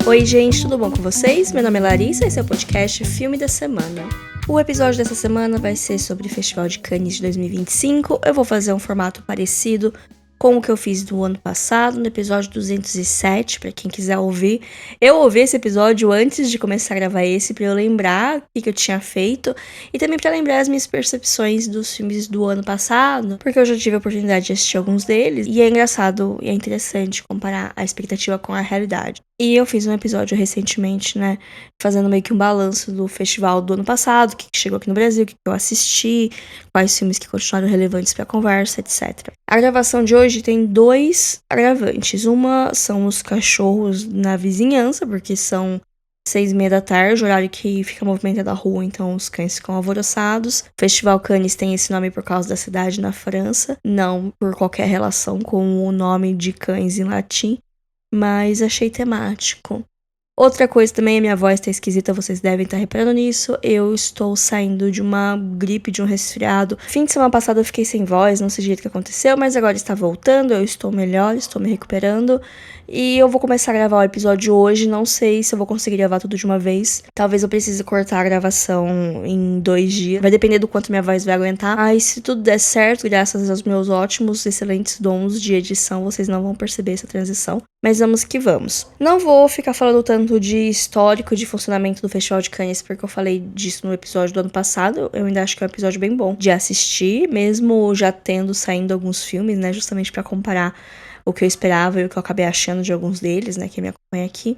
Oi gente, tudo bom com vocês? Meu nome é Larissa e esse é o podcast Filme da Semana. O episódio dessa semana vai ser sobre o Festival de Cannes de 2025. Eu vou fazer um formato parecido com o que eu fiz do ano passado, no episódio 207, pra quem quiser ouvir. Eu ouvi esse episódio antes de começar a gravar esse, pra eu lembrar o que eu tinha feito, e também pra lembrar as minhas percepções dos filmes do ano passado, porque eu já tive a oportunidade de assistir alguns deles, e é engraçado e é interessante comparar a expectativa com a realidade. E eu fiz um episódio recentemente, né, fazendo meio que um balanço do festival do ano passado, o que chegou aqui no Brasil, o que eu assisti, quais filmes que continuaram relevantes pra conversa, etc. A gravação de hoje tem dois agravantes. Uma são os cachorros na vizinhança, porque são 6:30 da tarde, horário que fica movimentada a rua, então os cães ficam alvoroçados. O Festival Cannes tem esse nome por causa da cidade na França, não por qualquer relação com o nome de cães em latim, mas achei temático. Outra coisa também, a minha voz tá esquisita, vocês devem estar reparando nisso. Eu estou saindo de uma gripe, de um resfriado. Fim de semana passada eu fiquei sem voz, não sei direito o que aconteceu, mas agora está voltando, eu estou melhor, estou me recuperando. E eu vou começar a gravar o episódio hoje, não sei se eu vou conseguir gravar tudo de uma vez. Talvez eu precise cortar a gravação em 2 dias. Vai depender do quanto minha voz vai aguentar. Mas se tudo der certo, graças aos meus ótimos, excelentes dons de edição, vocês não vão perceber essa transição. Mas vamos que vamos. Não vou ficar falando tanto de histórico de funcionamento do Festival de Cannes, porque eu falei disso no episódio do ano passado. Eu ainda acho que é um episódio bem bom de assistir, mesmo já saindo alguns filmes, né, justamente pra comparar o que eu esperava e o que eu acabei achando de alguns deles, né, que me acompanha aqui.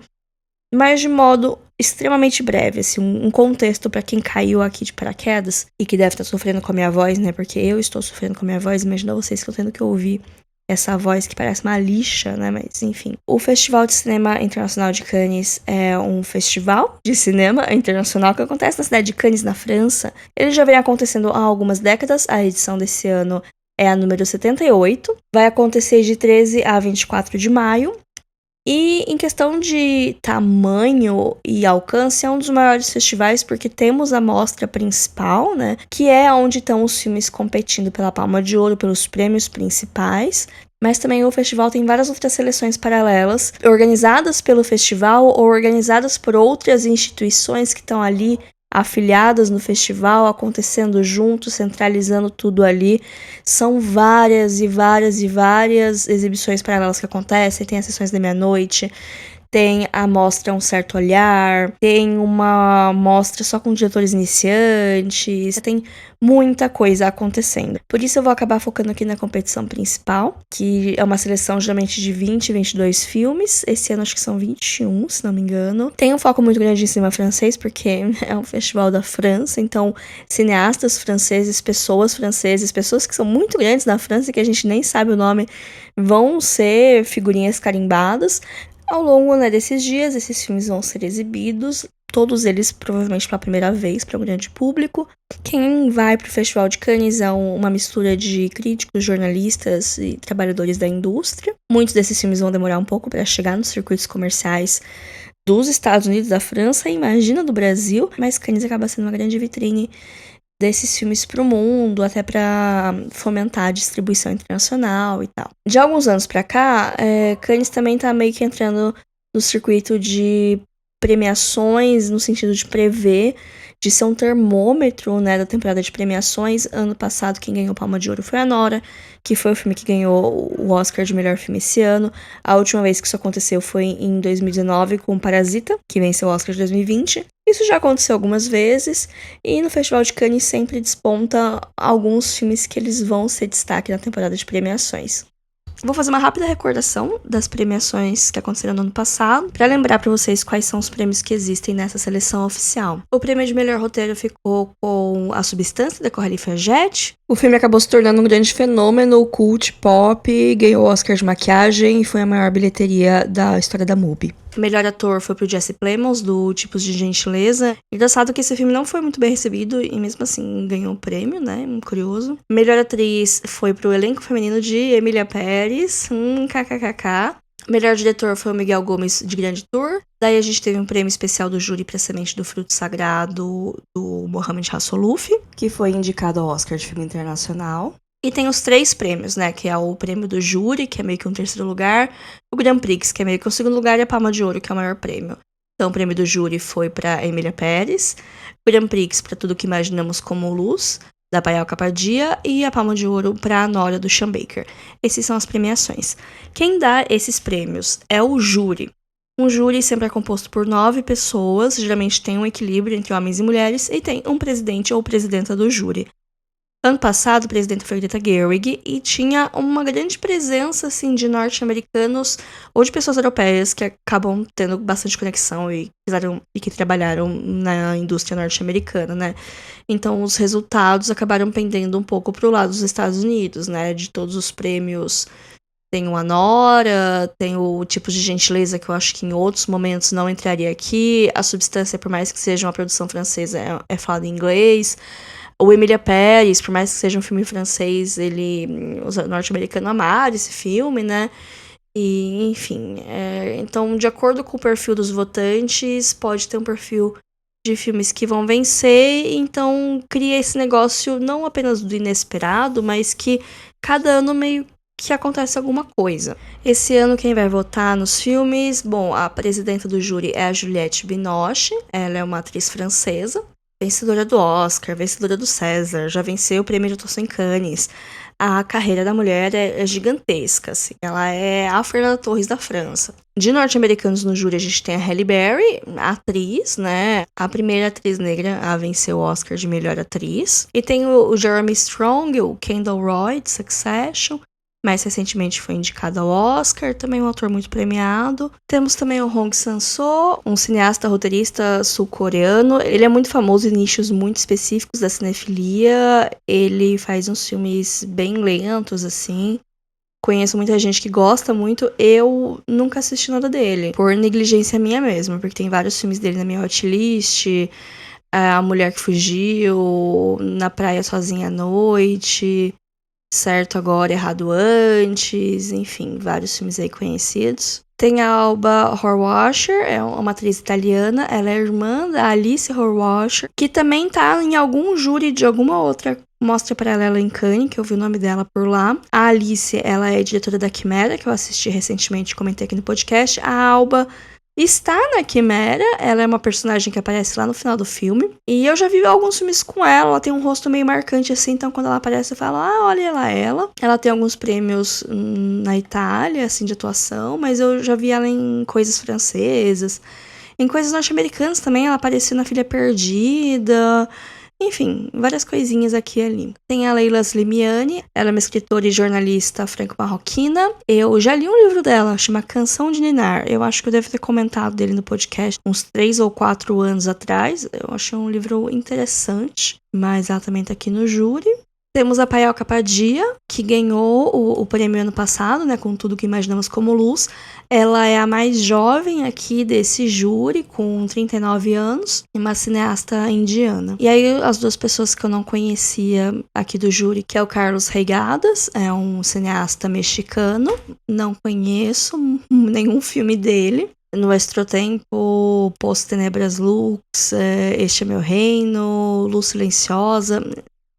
Mas de modo extremamente breve, assim, um contexto pra quem caiu aqui de paraquedas e que deve estar sofrendo com a minha voz, né, porque eu estou sofrendo com a minha voz, imagina vocês que eu tendo que ouvir essa voz que parece uma lixa, né? Mas enfim. O Festival de Cinema Internacional de Cannes é um festival de cinema internacional que acontece na cidade de Cannes, na França. Ele já vem acontecendo há algumas décadas. A edição desse ano é a número 78. Vai acontecer de 13 a 24 de maio. E em questão de tamanho e alcance, é um dos maiores festivais porque temos a mostra principal, né? Que é onde estão os filmes competindo pela Palma de Ouro, pelos prêmios principais. Mas também o festival tem várias outras seleções paralelas, organizadas pelo festival ou organizadas por outras instituições que estão ali afiliadas no festival, acontecendo junto, centralizando tudo ali. São várias e várias e várias exibições paralelas que acontecem. Tem as sessões da meia-noite, tem a mostra Um Certo Olhar, tem uma mostra só com diretores iniciantes, tem muita coisa acontecendo. Por isso eu vou acabar focando aqui na competição principal, que é uma seleção geralmente de 20, 22 filmes. Esse ano acho que são 21, se não me engano. Tem um foco muito grande em cinema francês, porque é um festival da França, então cineastas franceses, pessoas que são muito grandes na França e que a gente nem sabe o nome, vão ser figurinhas carimbadas. Ao longo, né, desses dias, esses filmes vão ser exibidos, todos eles provavelmente pela primeira vez para o grande público. Quem vai para o Festival de Cannes é uma mistura de críticos, jornalistas e trabalhadores da indústria. Muitos desses filmes vão demorar um pouco para chegar nos circuitos comerciais dos Estados Unidos, da França, imagina do Brasil, mas Cannes acaba sendo uma grande vitrine desses filmes pro mundo, até para fomentar a distribuição internacional e tal. De alguns anos pra cá, Cannes também tá meio que entrando no circuito de premiações, no sentido de prever, de ser um termômetro, né, da temporada de premiações. Ano passado, quem ganhou Palma de Ouro foi a Nora, que foi o filme que ganhou o Oscar de melhor filme esse ano. A última vez que isso aconteceu foi em 2019 com Parasita, que venceu o Oscar de 2020. Isso já aconteceu algumas vezes, e no Festival de Cannes sempre desponta alguns filmes que eles vão ser destaque na temporada de premiações. Vou fazer uma rápida recordação das premiações que aconteceram no ano passado, para lembrar para vocês quais são os prêmios que existem nessa seleção oficial. O prêmio de melhor roteiro ficou com A Substância, da Coralie Frangette. O filme acabou se tornando um grande fenômeno, cult, pop, ganhou o Oscar de maquiagem e foi a maior bilheteria da história da MUBI. O melhor ator foi pro Jesse Plemons, do Tipos de Gentileza. Engraçado que esse filme não foi muito bem recebido e mesmo assim ganhou o prêmio, né? Curioso. Melhor atriz foi pro elenco feminino de Emília Pérez, kkkk. Melhor diretor foi o Miguel Gomes, de Grande Tour. Daí a gente teve um prêmio especial do júri para Semente do Fruto Sagrado, do Mohamed Rassouluf, que foi indicado ao Oscar de Filme Internacional. E tem os 3 prêmios, né? Que é o prêmio do júri, que é meio que um terceiro lugar. O Grand Prix, que é meio que o segundo lugar. E a Palma de Ouro, que é o maior prêmio. Então, o prêmio do júri foi pra Emília Pérez. O Grand Prix, pra Tudo Que Imaginamos Como Luz, da Paial Capadia. E a Palma de Ouro pra Nora, do Sean Baker. Essas são as premiações. Quem dá esses prêmios é o júri. Um júri sempre é composto por 9 pessoas. Geralmente tem um equilíbrio entre homens e mulheres. E tem um presidente ou presidenta do júri. Ano passado, o presidente foi Greta Gerwig e tinha uma grande presença, assim, de norte-americanos ou de pessoas europeias que acabam tendo bastante conexão e que trabalharam na indústria norte-americana, né? Então, os resultados acabaram pendendo um pouco pro lado dos Estados Unidos, né? De todos os prêmios, tem o Anora, tem o tipo de gentileza que eu acho que em outros momentos não entraria aqui. A substância, por mais que seja uma produção francesa, é falada em inglês. O Emília Pérez, por mais que seja um filme francês, os norte-americanos amaram esse filme, né? E, enfim, então, de acordo com o perfil dos votantes, pode ter um perfil de filmes que vão vencer, então cria esse negócio não apenas do inesperado, mas que cada ano meio que acontece alguma coisa. Esse ano quem vai votar nos filmes, bom, a presidenta do júri é a Juliette Binoche, ela é uma atriz francesa, vencedora do Oscar, vencedora do César, já venceu o prêmio de atuação em Cannes. A carreira da mulher é gigantesca, assim. Ela é a Fernanda Torres da França. De norte-americanos no júri, a gente tem a Halle Berry, a atriz, né? A primeira atriz negra a vencer o Oscar de melhor atriz. E tem o Jeremy Strong, o Kendall Roy, de Succession. Mais recentemente foi indicado ao Oscar, também um ator muito premiado. Temos também o Hong Sang-soo, um cineasta roteirista sul-coreano. Ele é muito famoso em nichos muito específicos da cinefilia. Ele faz uns filmes bem lentos, assim. Conheço muita gente que gosta muito. Eu nunca assisti nada dele, por negligência minha mesmo, porque tem vários filmes dele na minha hotlist. A Mulher que Fugiu, Na Praia Sozinha à Noite, Certo Agora, Errado Antes, enfim, vários filmes aí conhecidos. Tem a Alba Horwasher, é uma atriz italiana, ela é irmã da Alice Horwasher, que também tá em algum júri de alguma outra mostra paralela em Cannes, que eu vi o nome dela por lá. A Alice, ela é diretora da Quimera, que eu assisti recentemente e comentei aqui no podcast. A Alba está na Quimera, ela é uma personagem que aparece lá no final do filme. E eu já vi alguns filmes com ela tem um rosto meio marcante assim, então quando ela aparece eu falo, olha lá ela. Ela tem alguns prêmios na Itália, assim, de atuação, mas eu já vi ela em coisas francesas. Em coisas norte-americanas também, ela apareceu na Filha Perdida. Enfim, várias coisinhas aqui e ali. Tem a Leila Slimani, ela é uma escritora e jornalista franco-marroquina. Eu já li um livro dela, chama Canção de Ninar. Eu acho que eu devo ter comentado dele no podcast uns 3 ou 4 anos atrás. Eu achei um livro interessante, mas ela também tá aqui no júri. Temos a Paial Capadia, que ganhou o prêmio ano passado, né, com Tudo Que Imaginamos Como Luz. Ela é a mais jovem aqui desse júri, com 39 anos, uma cineasta indiana. E aí, as duas pessoas que eu não conhecia aqui do júri, que é o Carlos Reigadas, é um cineasta mexicano, não conheço nenhum filme dele. Nuestro Tempo, Poço Tenebras Lux, Este é Meu Reino, Luz Silenciosa.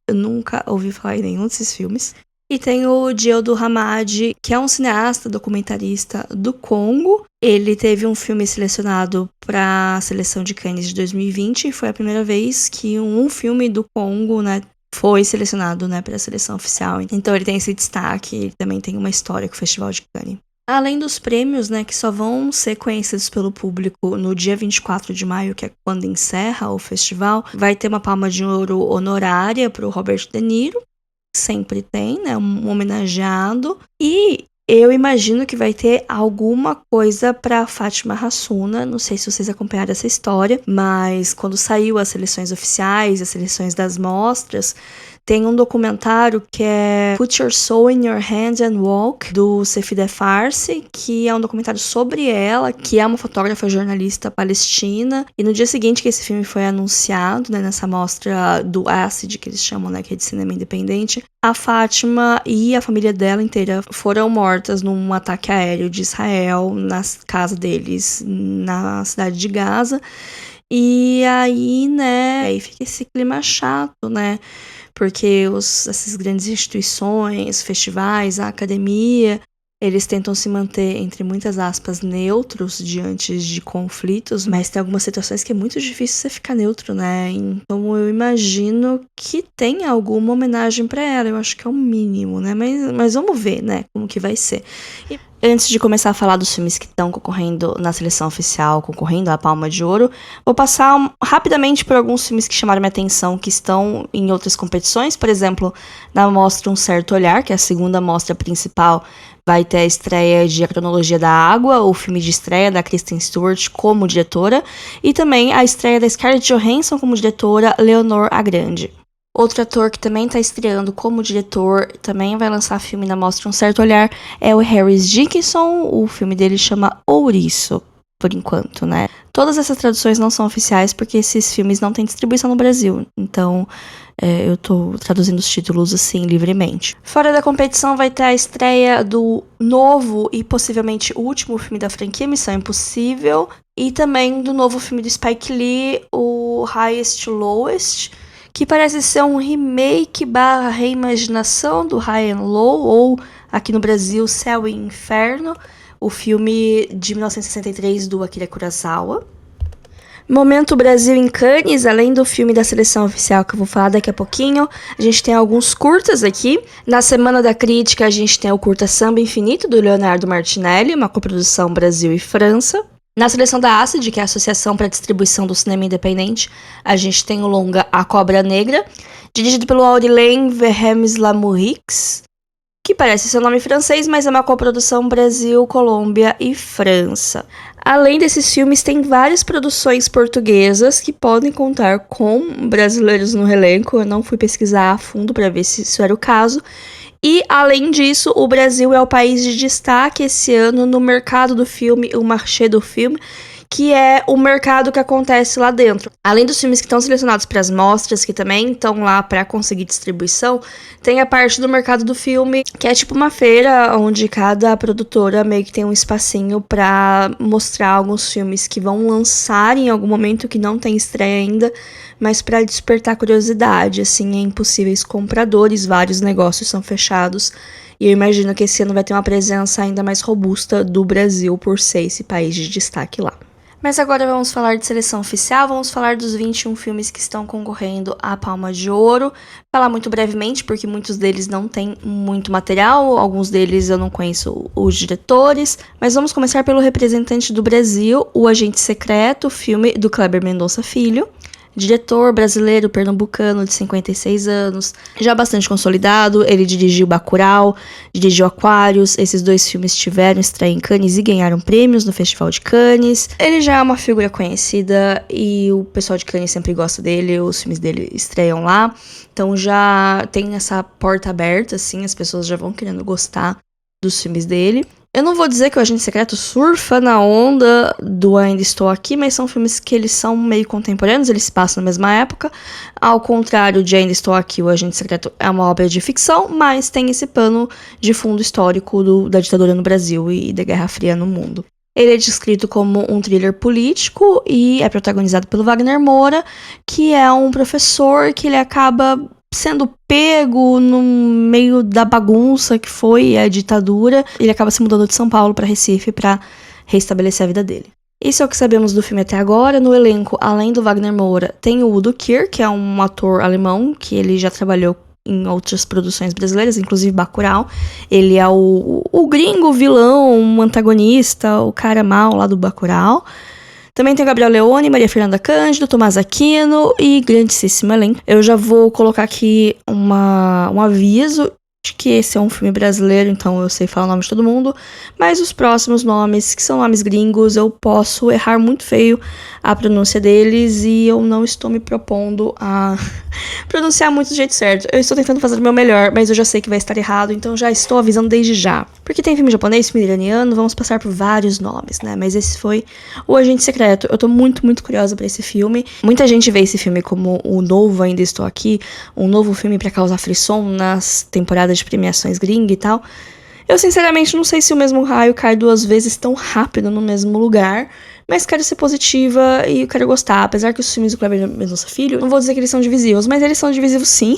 Eu nunca ouvi falar em nenhum desses filmes. E tem o Djeldou Hamad, que é um cineasta, documentarista do Congo. Ele teve um filme selecionado para a seleção de Cannes de 2020 e foi a primeira vez que um filme do Congo, né, foi selecionado, né, para a seleção oficial. Então ele tem esse destaque, ele também tem uma história com o Festival de Cannes. Além dos prêmios, né, que só vão ser conhecidos pelo público no dia 24 de maio, que é quando encerra o festival, vai ter uma Palma de Ouro honorária para o Robert De Niro. Sempre tem, né, um homenageado. E eu imagino que vai ter alguma coisa para Fátima Hassuna. Não sei se vocês acompanharam essa história, mas quando saiu as seleções oficiais, as seleções das mostras, tem um documentário que é Put Your Soul in Your Hand and Walk, do Sefide Farsi, que é um documentário sobre ela, que é uma fotógrafa jornalista palestina. E no dia seguinte que esse filme foi anunciado, né, nessa mostra do ACID, que eles chamam, né, que é de cinema independente, a Fátima e a família dela inteira foram mortas num ataque aéreo de Israel na casa deles, na cidade de Gaza. E aí, né, aí fica esse clima chato, né? porque essas grandes instituições, festivais, a academia, eles tentam se manter, entre muitas aspas, neutros diante de conflitos, mas tem algumas situações que é muito difícil você ficar neutro, né? Então eu imagino que tenha alguma homenagem pra ela, eu acho que é o mínimo, né? Mas vamos ver, né, como que vai ser. E antes de começar a falar dos filmes que estão concorrendo na seleção oficial, concorrendo à Palma de Ouro, vou passar rapidamente por alguns filmes que chamaram minha atenção, que estão em outras competições. Por exemplo, na mostra Um Certo Olhar, que é a segunda mostra principal, vai ter a estreia de A Cronologia da Água, o filme de estreia da Kristen Stewart como diretora, e também a estreia da Scarlett Johansson como diretora, Leonor a Grande. Outro ator que também está estreando como diretor, também vai lançar filme na mostra Um Certo Olhar, é o Harris Dickinson. O filme dele chama Ouriço, por enquanto, né? Todas essas traduções não são oficiais porque esses filmes não têm distribuição no Brasil, então eu tô traduzindo os títulos assim livremente. Fora da competição vai ter a estreia do novo e possivelmente último filme da franquia Missão Impossível, e também do novo filme do Spike Lee, o Highest to Lowest, que parece ser um remake / reimaginação do High and Low, ou aqui no Brasil, Céu e Inferno, o filme de 1963 do Akira Kurosawa. Momento Brasil em Cannes, além do filme da seleção oficial que eu vou falar daqui a pouquinho, a gente tem alguns curtas aqui. Na Semana da Crítica, a gente tem o curta Samba Infinito, do Leonardo Martinelli, uma coprodução Brasil e França. Na seleção da ACID, que é a Associação para a Distribuição do Cinema Independente, a gente tem o longa A Cobra Negra, dirigido pelo Aurélien Verhemmes-Lamouix, que parece ser um nome francês, mas é uma coprodução Brasil, Colômbia e França. Além desses filmes, tem várias produções portuguesas que podem contar com brasileiros no elenco. Eu não fui pesquisar a fundo para ver se isso era o caso. E, além disso, o Brasil é o país de destaque esse ano no mercado do filme, o marché do filme, que é o mercado que acontece lá dentro. Além dos filmes que estão selecionados para as mostras, que também estão lá para conseguir distribuição, tem a parte do mercado do filme, que é tipo uma feira onde cada produtora meio que tem um espacinho para mostrar alguns filmes que vão lançar em algum momento, que não tem estreia ainda, mas para despertar curiosidade, assim, em possíveis compradores. Vários negócios são fechados, e eu imagino que esse ano vai ter uma presença ainda mais robusta do Brasil por ser esse país de destaque lá. Mas agora vamos falar de seleção oficial, vamos falar dos 21 filmes que estão concorrendo à Palma de Ouro. Falar muito brevemente, porque muitos deles não têm muito material, alguns deles eu não conheço os diretores, mas vamos começar pelo representante do Brasil, O Agente Secreto, filme do Kleber Mendonça Filho. Diretor brasileiro pernambucano de 56 anos, já bastante consolidado. Ele dirigiu Bacurau, dirigiu Aquários. Esses dois filmes tiveram estreia em Cannes e ganharam prêmios no Festival de Cannes. Ele já é uma figura conhecida e o pessoal de Cannes sempre gosta dele, os filmes dele estreiam lá. Então já tem essa porta aberta, assim, as pessoas já vão querendo gostar dos filmes dele. Eu não vou dizer que o Agente Secreto surfa na onda do Ainda Estou Aqui, mas são filmes que eles são meio contemporâneos, eles se passam na mesma época. Ao contrário de Ainda Estou Aqui, o Agente Secreto é uma obra de ficção, mas tem esse pano de fundo histórico da ditadura no Brasil e da Guerra Fria no mundo. Ele é descrito como um thriller político e é protagonizado pelo Wagner Moura, que é um professor que ele acaba sendo pego no meio da bagunça que foi a ditadura. Ele acaba se mudando de São Paulo para Recife para restabelecer a vida dele. Isso é o que sabemos do filme até agora. No elenco, além do Wagner Moura, tem o Udo Kier, que é um ator alemão, que ele já trabalhou em outras produções brasileiras, inclusive Bacurau. Ele é o gringo vilão, um antagonista, o cara mau lá do Bacurau. Também tem Gabriel Leone, Maria Fernanda Cândido, Tomás Aquino e grandíssimo elenco. Eu já vou colocar aqui um aviso de que esse é um filme brasileiro, então eu sei falar o nome de todo mundo, mas os próximos nomes, que são nomes gringos, eu posso errar muito feio a pronúncia deles e eu não estou me propondo a pronunciar muito do jeito certo. Eu estou tentando fazer o meu melhor, mas eu já sei que vai estar errado, então já estou avisando desde já. Porque tem filme japonês, filme iraniano, vamos passar por vários nomes, né? Mas esse foi O Agente Secreto. Eu tô muito, muito curiosa pra esse filme. Muita gente vê esse filme como o novo Ainda Estou Aqui, um novo filme pra causar frisson nas temporadas de premiações gringa e tal. Eu sinceramente não sei se o mesmo raio cai 2 vezes tão rápido no mesmo lugar, mas quero ser positiva e eu quero gostar. Apesar que os filmes do Kleber Mendonça Filho, não vou dizer que eles são divisivos, mas eles são divisivos sim.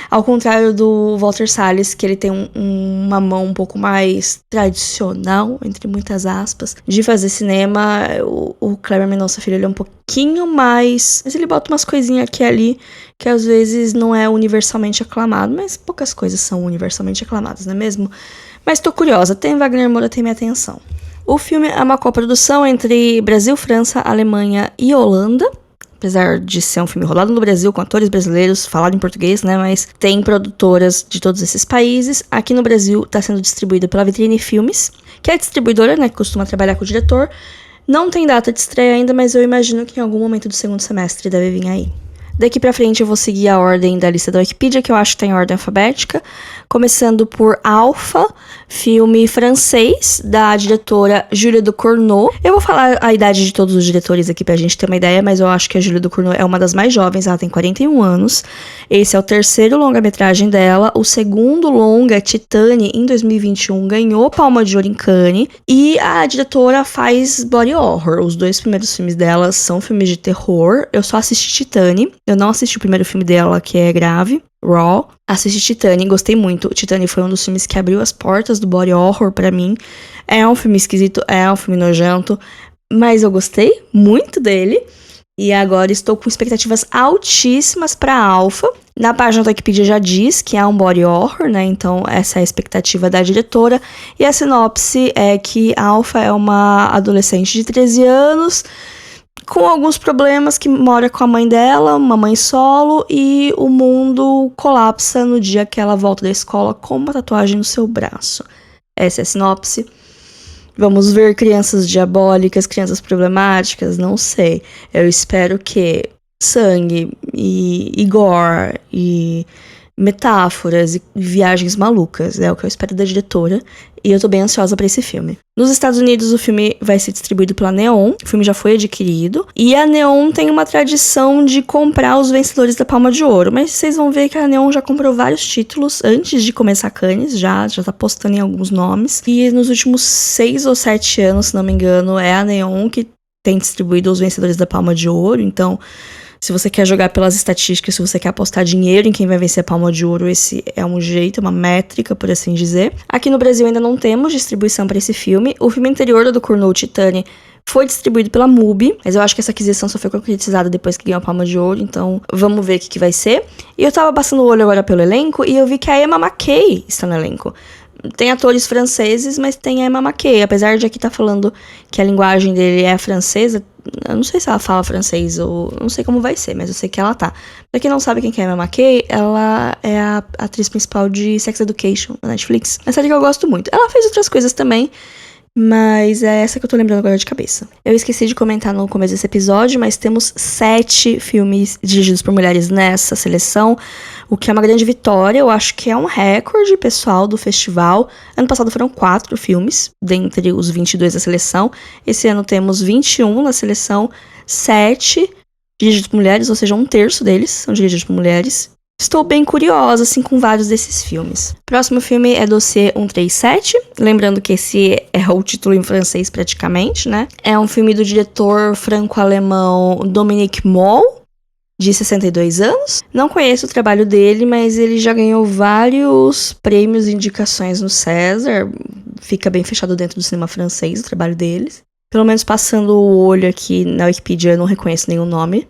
Ao contrário do Walter Salles, que ele tem uma mão um pouco mais tradicional, entre muitas aspas, de fazer cinema. O Kleber Mendonça Filho, ele é um pouquinho mais... Mas ele bota umas coisinhas aqui e ali que às vezes não é universalmente aclamado, mas poucas coisas são universalmente aclamadas, não é mesmo? Mas tô curiosa, tem Wagner Moura, tem minha atenção. O filme é uma coprodução entre Brasil, França, Alemanha e Holanda. Apesar de ser um filme rodado no Brasil, com atores brasileiros, falado em português, né? Mas tem produtoras de todos esses países. Aqui no Brasil está sendo distribuído pela Vitrine Filmes, que é a distribuidora, né? Que costuma trabalhar com o diretor. Não tem data de estreia ainda, mas eu imagino que em algum momento do segundo semestre deve vir aí. Daqui pra frente eu vou seguir a ordem da lista da Wikipedia, que eu acho que tá em ordem alfabética. Começando por Alpha, filme francês, da diretora Julia Ducournau. Eu vou falar a idade de todos os diretores aqui pra gente ter uma ideia, mas eu acho que a Julia Ducournau é uma das mais jovens, ela tem 41 anos. Esse é o terceiro longa-metragem dela. O segundo longa, Titane, em 2021, ganhou Palma de Ouro em Cannes. E a diretora faz body horror. Os 2 primeiros filmes dela são filmes de terror. Eu só assisti Titane. Eu não assisti o primeiro filme dela, que é Grave, Raw. Assisti Titane, gostei muito. Titane foi um dos filmes que abriu as portas do body horror pra mim. É um filme esquisito, é um filme nojento, mas eu gostei muito dele. E agora estou com expectativas altíssimas pra Alpha. Na página da Wikipedia já diz que é um body horror, né? Então essa é a expectativa da diretora. E a sinopse é que Alpha é uma adolescente de 13 anos... com alguns problemas, que mora com a mãe dela, uma mãe solo, e o mundo colapsa no dia que ela volta da escola com uma tatuagem no seu braço. Essa é a sinopse. Vamos ver crianças diabólicas, crianças problemáticas, não sei. Eu espero que sangue e gore e metáforas e viagens malucas, é o que eu espero da diretora, e eu tô bem ansiosa pra esse filme. Nos Estados Unidos, o filme vai ser distribuído pela Neon, o filme já foi adquirido, e a Neon tem uma tradição de comprar os vencedores da Palma de Ouro, mas vocês vão ver que a Neon já comprou vários títulos antes de começar Cannes, já tá postando em alguns nomes, e nos últimos 6 ou 7 anos, se não me engano, é a Neon que tem distribuído os vencedores da Palma de Ouro, então... Se você quer jogar pelas estatísticas, se você quer apostar dinheiro em quem vai vencer a Palma de Ouro, esse é um jeito, uma métrica, por assim dizer. Aqui no Brasil ainda não temos distribuição para esse filme. O filme anterior do Cournot, Titane, foi distribuído pela MUBI, mas eu acho que essa aquisição só foi concretizada depois que ganhou a Palma de Ouro, então vamos ver o que vai ser. E eu tava passando o olho agora pelo elenco e eu vi que a Emma Mackey está no elenco. Tem atores franceses, mas tem a Emma Mackey. Apesar de aqui estar falando que a linguagem dele é francesa, eu não sei se ela fala francês ou... não sei como vai ser, mas eu sei que ela tá. Pra quem não sabe quem que é a Emma Mackey, ela é a atriz principal de Sex Education, na Netflix. É uma série que eu gosto muito. Ela fez outras coisas também, mas é essa que eu tô lembrando agora de cabeça. Eu esqueci de comentar no começo desse episódio, mas temos 7 filmes dirigidos por mulheres nessa seleção, o que é uma grande vitória. Eu acho que é um recorde pessoal do festival. Ano passado foram 4 filmes, dentre os 22 da seleção. Esse ano temos 21 na seleção, 7 dirigidos por mulheres, ou seja, 1/3 deles são dirigidos por mulheres. Estou bem curiosa, assim, com vários desses filmes. Próximo filme é Dossiê 137. Lembrando que esse é o título em francês, praticamente, né? É um filme do diretor franco-alemão Dominique Moll, de 62 anos. Não conheço o trabalho dele, mas ele já ganhou vários prêmios e indicações no César. Fica bem fechado dentro do cinema francês, o trabalho deles. Pelo menos passando o olho aqui na Wikipedia, eu não reconheço nenhum nome.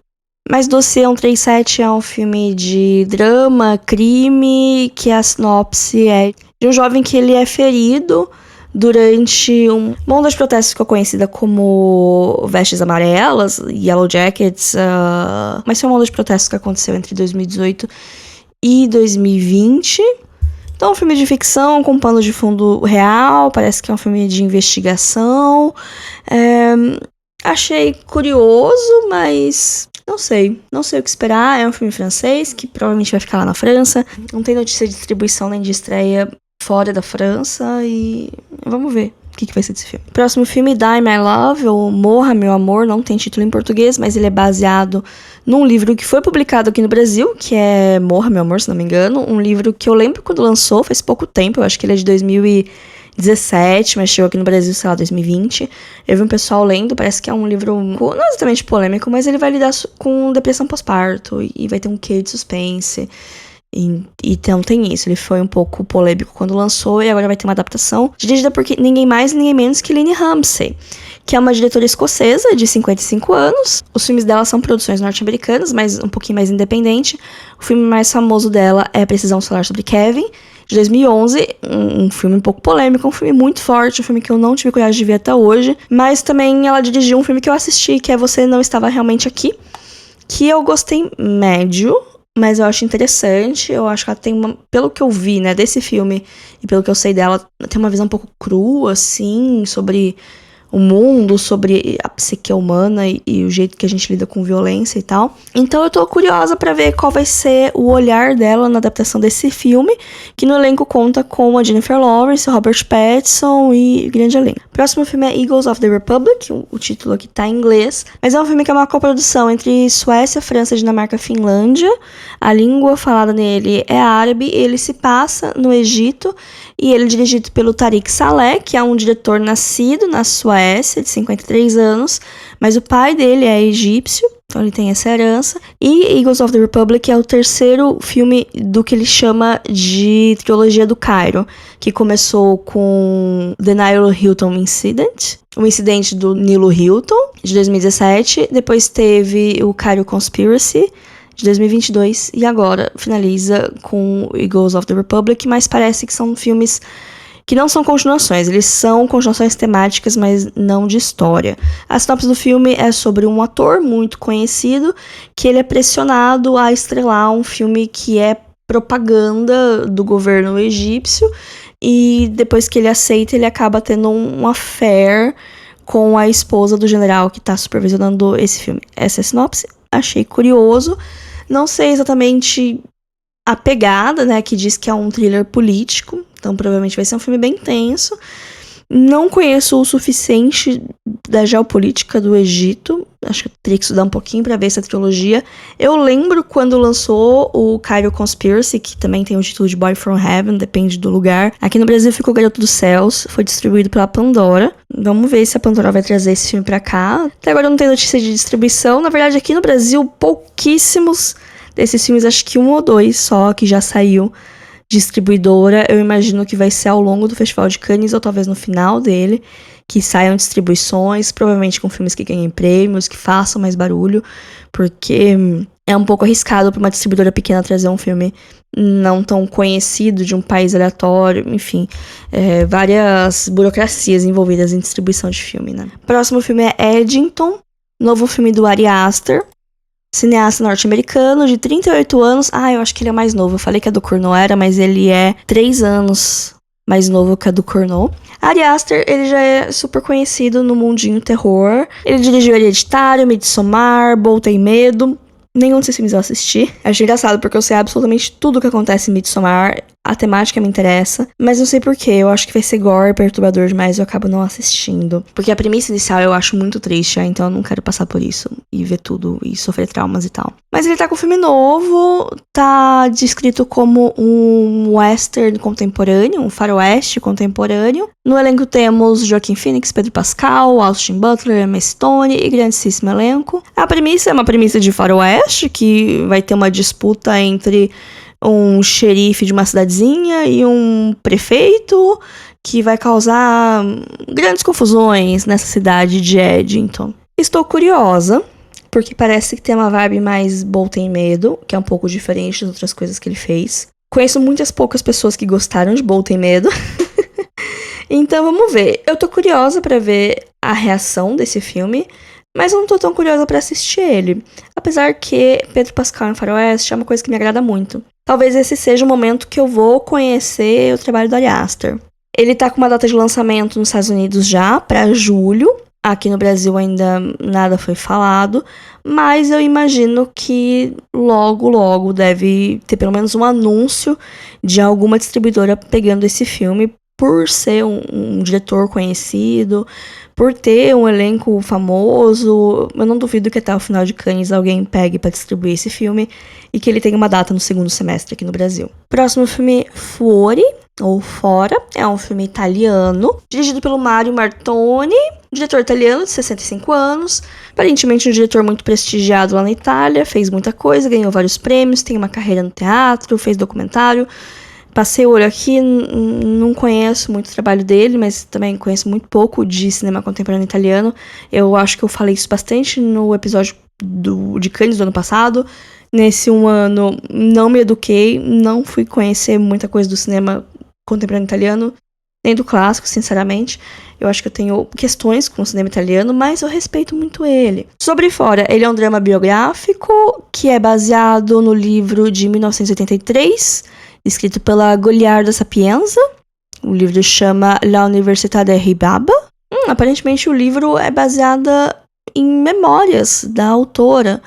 Mas Dossiê 137 é um filme de drama, crime, que a sinopse é de um jovem que ele é ferido durante uma onda de protestos que ficou conhecida como Vestes Amarelas, Yellow Jackets, mas foi uma onda de protestos que aconteceu entre 2018 e 2020. Então é um filme de ficção com pano de fundo real, parece que é um filme de investigação. Achei curioso, mas não sei o que esperar. É um filme francês que provavelmente vai ficar lá na França. Não tem notícia de distribuição nem de estreia fora da França e vamos ver. o que vai ser desse filme. Próximo filme, Die My Love, ou Morra Meu Amor, não tem título em português, mas ele é baseado num livro que foi publicado aqui no Brasil, que é Morra Meu Amor, se não me engano, um livro que eu lembro quando lançou, faz pouco tempo, eu acho que ele é de 2017, mas chegou aqui no Brasil, sei lá, 2020. Eu vi um pessoal lendo, parece que é um livro não exatamente polêmico, mas ele vai lidar com depressão pós-parto e vai ter um quê de suspense. Então tem isso, ele foi um pouco polêmico quando lançou e agora vai ter uma adaptação dirigida por ninguém mais ninguém menos que Lynne Ramsay, que é uma diretora escocesa de 55 anos. Os filmes dela são produções norte-americanas, mas um pouquinho mais independente. O filme mais famoso dela é Precisão Solar sobre Kevin, de 2011, um filme um pouco polêmico, um filme muito forte, um filme que eu não tive coragem de ver até hoje, mas também ela dirigiu um filme que eu assisti, que é Você Não Estava Realmente Aqui, que eu gostei médio, mas eu acho interessante. Eu acho que ela tem pelo que eu vi, né, desse filme e pelo que eu sei dela, tem uma visão um pouco crua, assim, sobre o mundo, sobre a psique humana e o jeito que a gente lida com violência e tal. Então eu tô curiosa pra ver qual vai ser o olhar dela na adaptação desse filme, que no elenco conta com a Jennifer Lawrence, o Robert Pattinson e grande elenco. O próximo filme é Eagles of the Republic, o título aqui tá em inglês, mas é um filme que é uma coprodução entre Suécia, França, Dinamarca e Finlândia. A língua falada nele é árabe, ele se passa no Egito e ele é dirigido pelo Tariq Saleh, que é um diretor nascido na Suécia, de 53 anos, mas o pai dele é egípcio, então ele tem essa herança. E Eagles of the Republic é o terceiro filme do que ele chama de trilogia do Cairo, que começou com The Nile Hilton Incident, o incidente do Nilo Hilton, de 2017, depois teve o Cairo Conspiracy, de 2022, e agora finaliza com Eagles of the Republic, mas parece que são filmes que não são continuações, eles são continuações temáticas, mas não de história. A sinopse do filme é sobre um ator muito conhecido, que ele é pressionado a estrelar um filme que é propaganda do governo egípcio, e depois que ele aceita, ele acaba tendo um affair com a esposa do general que está supervisionando esse filme. Essa é a sinopse, achei curioso. Não sei exatamente a pegada, né, que diz que é um thriller político, então provavelmente vai ser um filme bem tenso. Não conheço o suficiente da geopolítica do Egito, acho que eu teria que estudar um pouquinho pra ver essa trilogia. Eu lembro quando lançou o Cairo Conspiracy, que também tem o título de Boy From Heaven, depende do lugar. Aqui no Brasil ficou Garoto dos Céus, foi distribuído pela Pandora. Vamos ver se a Pandora vai trazer esse filme pra cá. Até agora não tem notícia de distribuição. Na verdade, aqui no Brasil, pouquíssimos desses filmes, acho que 1 ou 2 só, que já saiu distribuidora. Eu imagino que vai ser ao longo do Festival de Cannes ou talvez no final dele, que saiam distribuições, provavelmente com filmes que ganhem prêmios, que façam mais barulho, porque é um pouco arriscado para uma distribuidora pequena trazer um filme não tão conhecido de um país aleatório, enfim, várias burocracias envolvidas em distribuição de filme, né? Próximo filme é Eddington, novo filme do Ari Aster, cineasta norte-americano de 38 anos. Eu acho que ele é mais novo. Eu falei que a do Cournot era, mas ele é 3 anos mais novo que a do Cournot. Ari Aster, ele já é super conhecido no mundinho terror. Ele dirigiu Hereditário, Midsommar, Bol Tem Medo. Nenhum desses filmes eu assisti. Acho engraçado porque eu sei absolutamente tudo o que acontece em Midsommar. A temática me interessa, mas não sei porquê. Eu acho que vai ser gore, perturbador demais, eu acabo não assistindo. Porque a premissa inicial eu acho muito triste, então eu não quero passar por isso e ver tudo e sofrer traumas e tal. Mas ele tá com um filme novo, tá descrito como um western contemporâneo, um faroeste contemporâneo. No elenco temos Joaquin Phoenix, Pedro Pascal, Austin Butler, Emma Stone e grandíssimo elenco. A premissa é uma premissa de faroeste, que vai ter uma disputa entre um xerife de uma cidadezinha e um prefeito, que vai causar grandes confusões nessa cidade de Eddington. Estou curiosa, porque parece que tem uma vibe mais Bol Tem Medo, que é um pouco diferente das outras coisas que ele fez. Conheço muitas poucas pessoas que gostaram de Bol Tem Medo. Então vamos ver. Eu tô curiosa pra ver a reação desse filme, mas eu não tô tão curiosa pra assistir ele. Apesar que Pedro Pascal em faroeste é uma coisa que me agrada muito. Talvez esse seja o momento que eu vou conhecer o trabalho do Ari Aster. Ele tá com uma data de lançamento nos Estados Unidos já, pra julho. Aqui no Brasil ainda nada foi falado, mas eu imagino que logo deve ter pelo menos um anúncio de alguma distribuidora pegando esse filme, por ser um diretor conhecido, por ter um elenco famoso, eu não duvido que até o final de Cannes alguém pegue para distribuir esse filme e que ele tenha uma data no segundo semestre aqui no Brasil. Próximo filme, Fuori, ou Fora, é um filme italiano, dirigido pelo Mario Martoni, diretor italiano de 65 anos, aparentemente um diretor muito prestigiado lá na Itália, fez muita coisa, ganhou vários prêmios, tem uma carreira no teatro, fez documentário. Passei o olho aqui, não conheço muito o trabalho dele, mas também conheço muito pouco de cinema contemporâneo italiano. Eu acho que eu falei isso bastante no episódio de Cannes do ano passado. Nesse um ano, não me eduquei, não fui conhecer muita coisa do cinema contemporâneo italiano, nem do clássico, sinceramente. Eu acho que eu tenho questões com o cinema italiano, mas eu respeito muito ele. Sobre Fora, ele é um drama biográfico que é baseado no livro de 1983, escrito pela Goliarda Sapienza. O livro chama La Università de Ribaba. Aparentemente o livro é baseado em memórias da autora,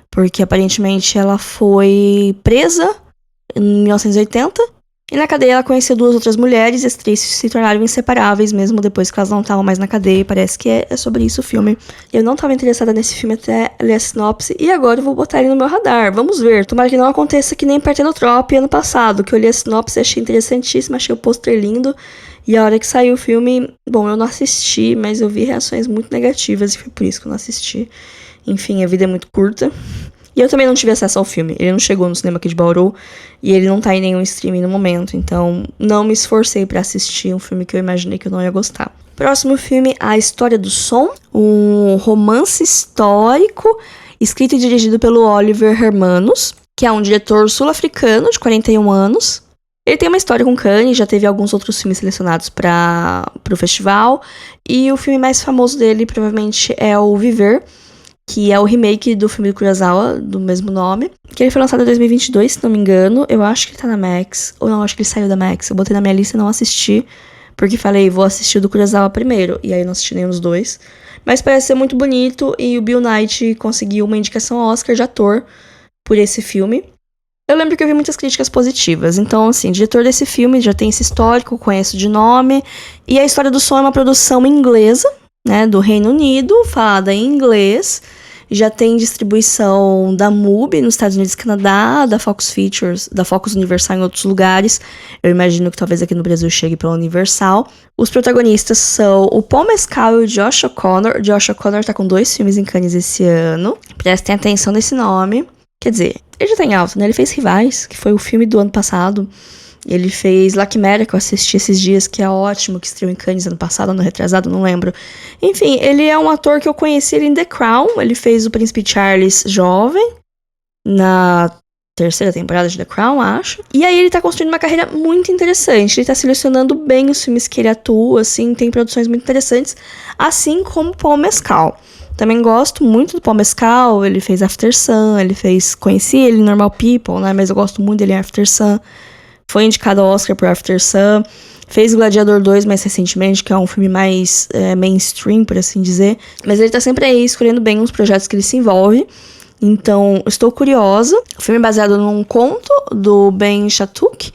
porque aparentemente ela foi presa em 1980 e na cadeia ela conheceu 2 outras mulheres e as 3 se tornaram inseparáveis mesmo depois que elas não estavam mais na cadeia. Parece que é sobre isso o filme. Eu não estava interessada nesse filme até ler a sinopse e agora eu vou botar ele no meu radar. Vamos ver. Tomara que não aconteça que nem Partenotropy ano passado, que eu li a sinopse e achei interessantíssima, achei o pôster lindo. E a hora que saiu o filme, bom, eu não assisti, mas eu vi reações muito negativas e foi por isso que eu não assisti. Enfim, a vida é muito curta. E eu também não tive acesso ao filme. Ele não chegou no cinema aqui de Bauru e ele não tá em nenhum streaming no momento. Então, não me esforcei pra assistir um filme que eu imaginei que eu não ia gostar. Próximo filme, A História do Som. Um romance histórico escrito e dirigido pelo Oliver Hermanos, que é um diretor sul-africano de 41 anos. Ele tem uma história com Cannes, já teve alguns outros filmes selecionados para o festival. E o filme mais famoso dele, provavelmente, é o Viver, que é o remake do filme do Kurosawa, do mesmo nome, que ele foi lançado em 2022, se não me engano. Eu acho que ele tá na Max, ou não, acho que ele saiu da Max. Eu botei na minha lista e não assisti, porque falei, vou assistir o do Kurosawa primeiro, e aí eu não assisti nenhum dos dois. Mas parece ser muito bonito, e o Bill Nighy conseguiu uma indicação ao Oscar de ator por esse filme. Eu lembro que eu vi muitas críticas positivas, então, assim, o diretor desse filme já tem esse histórico, conheço de nome, e A História do Som é uma produção inglesa, né, do Reino Unido, falada em inglês, já tem distribuição da MUBI nos Estados Unidos e Canadá, da Fox Features, da Focus Universal em outros lugares. Eu imagino que talvez aqui no Brasil chegue pela Universal. Os protagonistas são o Paul Mescal e o Josh O'Connor. O Josh O'Connor tá com 2 filmes em Cannes esse ano. Prestem atenção nesse nome. Quer dizer, ele já tá em alta, né? Ele fez Rivais, que foi o filme do ano passado. Ele fez Lacmera, que eu assisti esses dias, que é ótimo, que estreou em Cannes ano passado, ano retrasado, não lembro. Enfim, ele é um ator que eu conheci ele em The Crown. Ele fez o Príncipe Charles jovem, na 3ª temporada de The Crown, acho. E aí ele tá construindo uma carreira muito interessante. Ele tá selecionando bem os filmes que ele atua, assim, tem produções muito interessantes, assim como Paul Mescal. Também gosto muito do Paul Mescal, ele fez After Sun, conheci ele em Normal People, né, mas eu gosto muito dele em After Sun. Foi indicado ao Oscar por After Sun. Fez Gladiador 2 mais recentemente, que é um filme mais mainstream, por assim dizer. Mas ele tá sempre aí escolhendo bem os projetos que ele se envolve. Então, estou curiosa. O filme é baseado num conto do Ben Shattuck.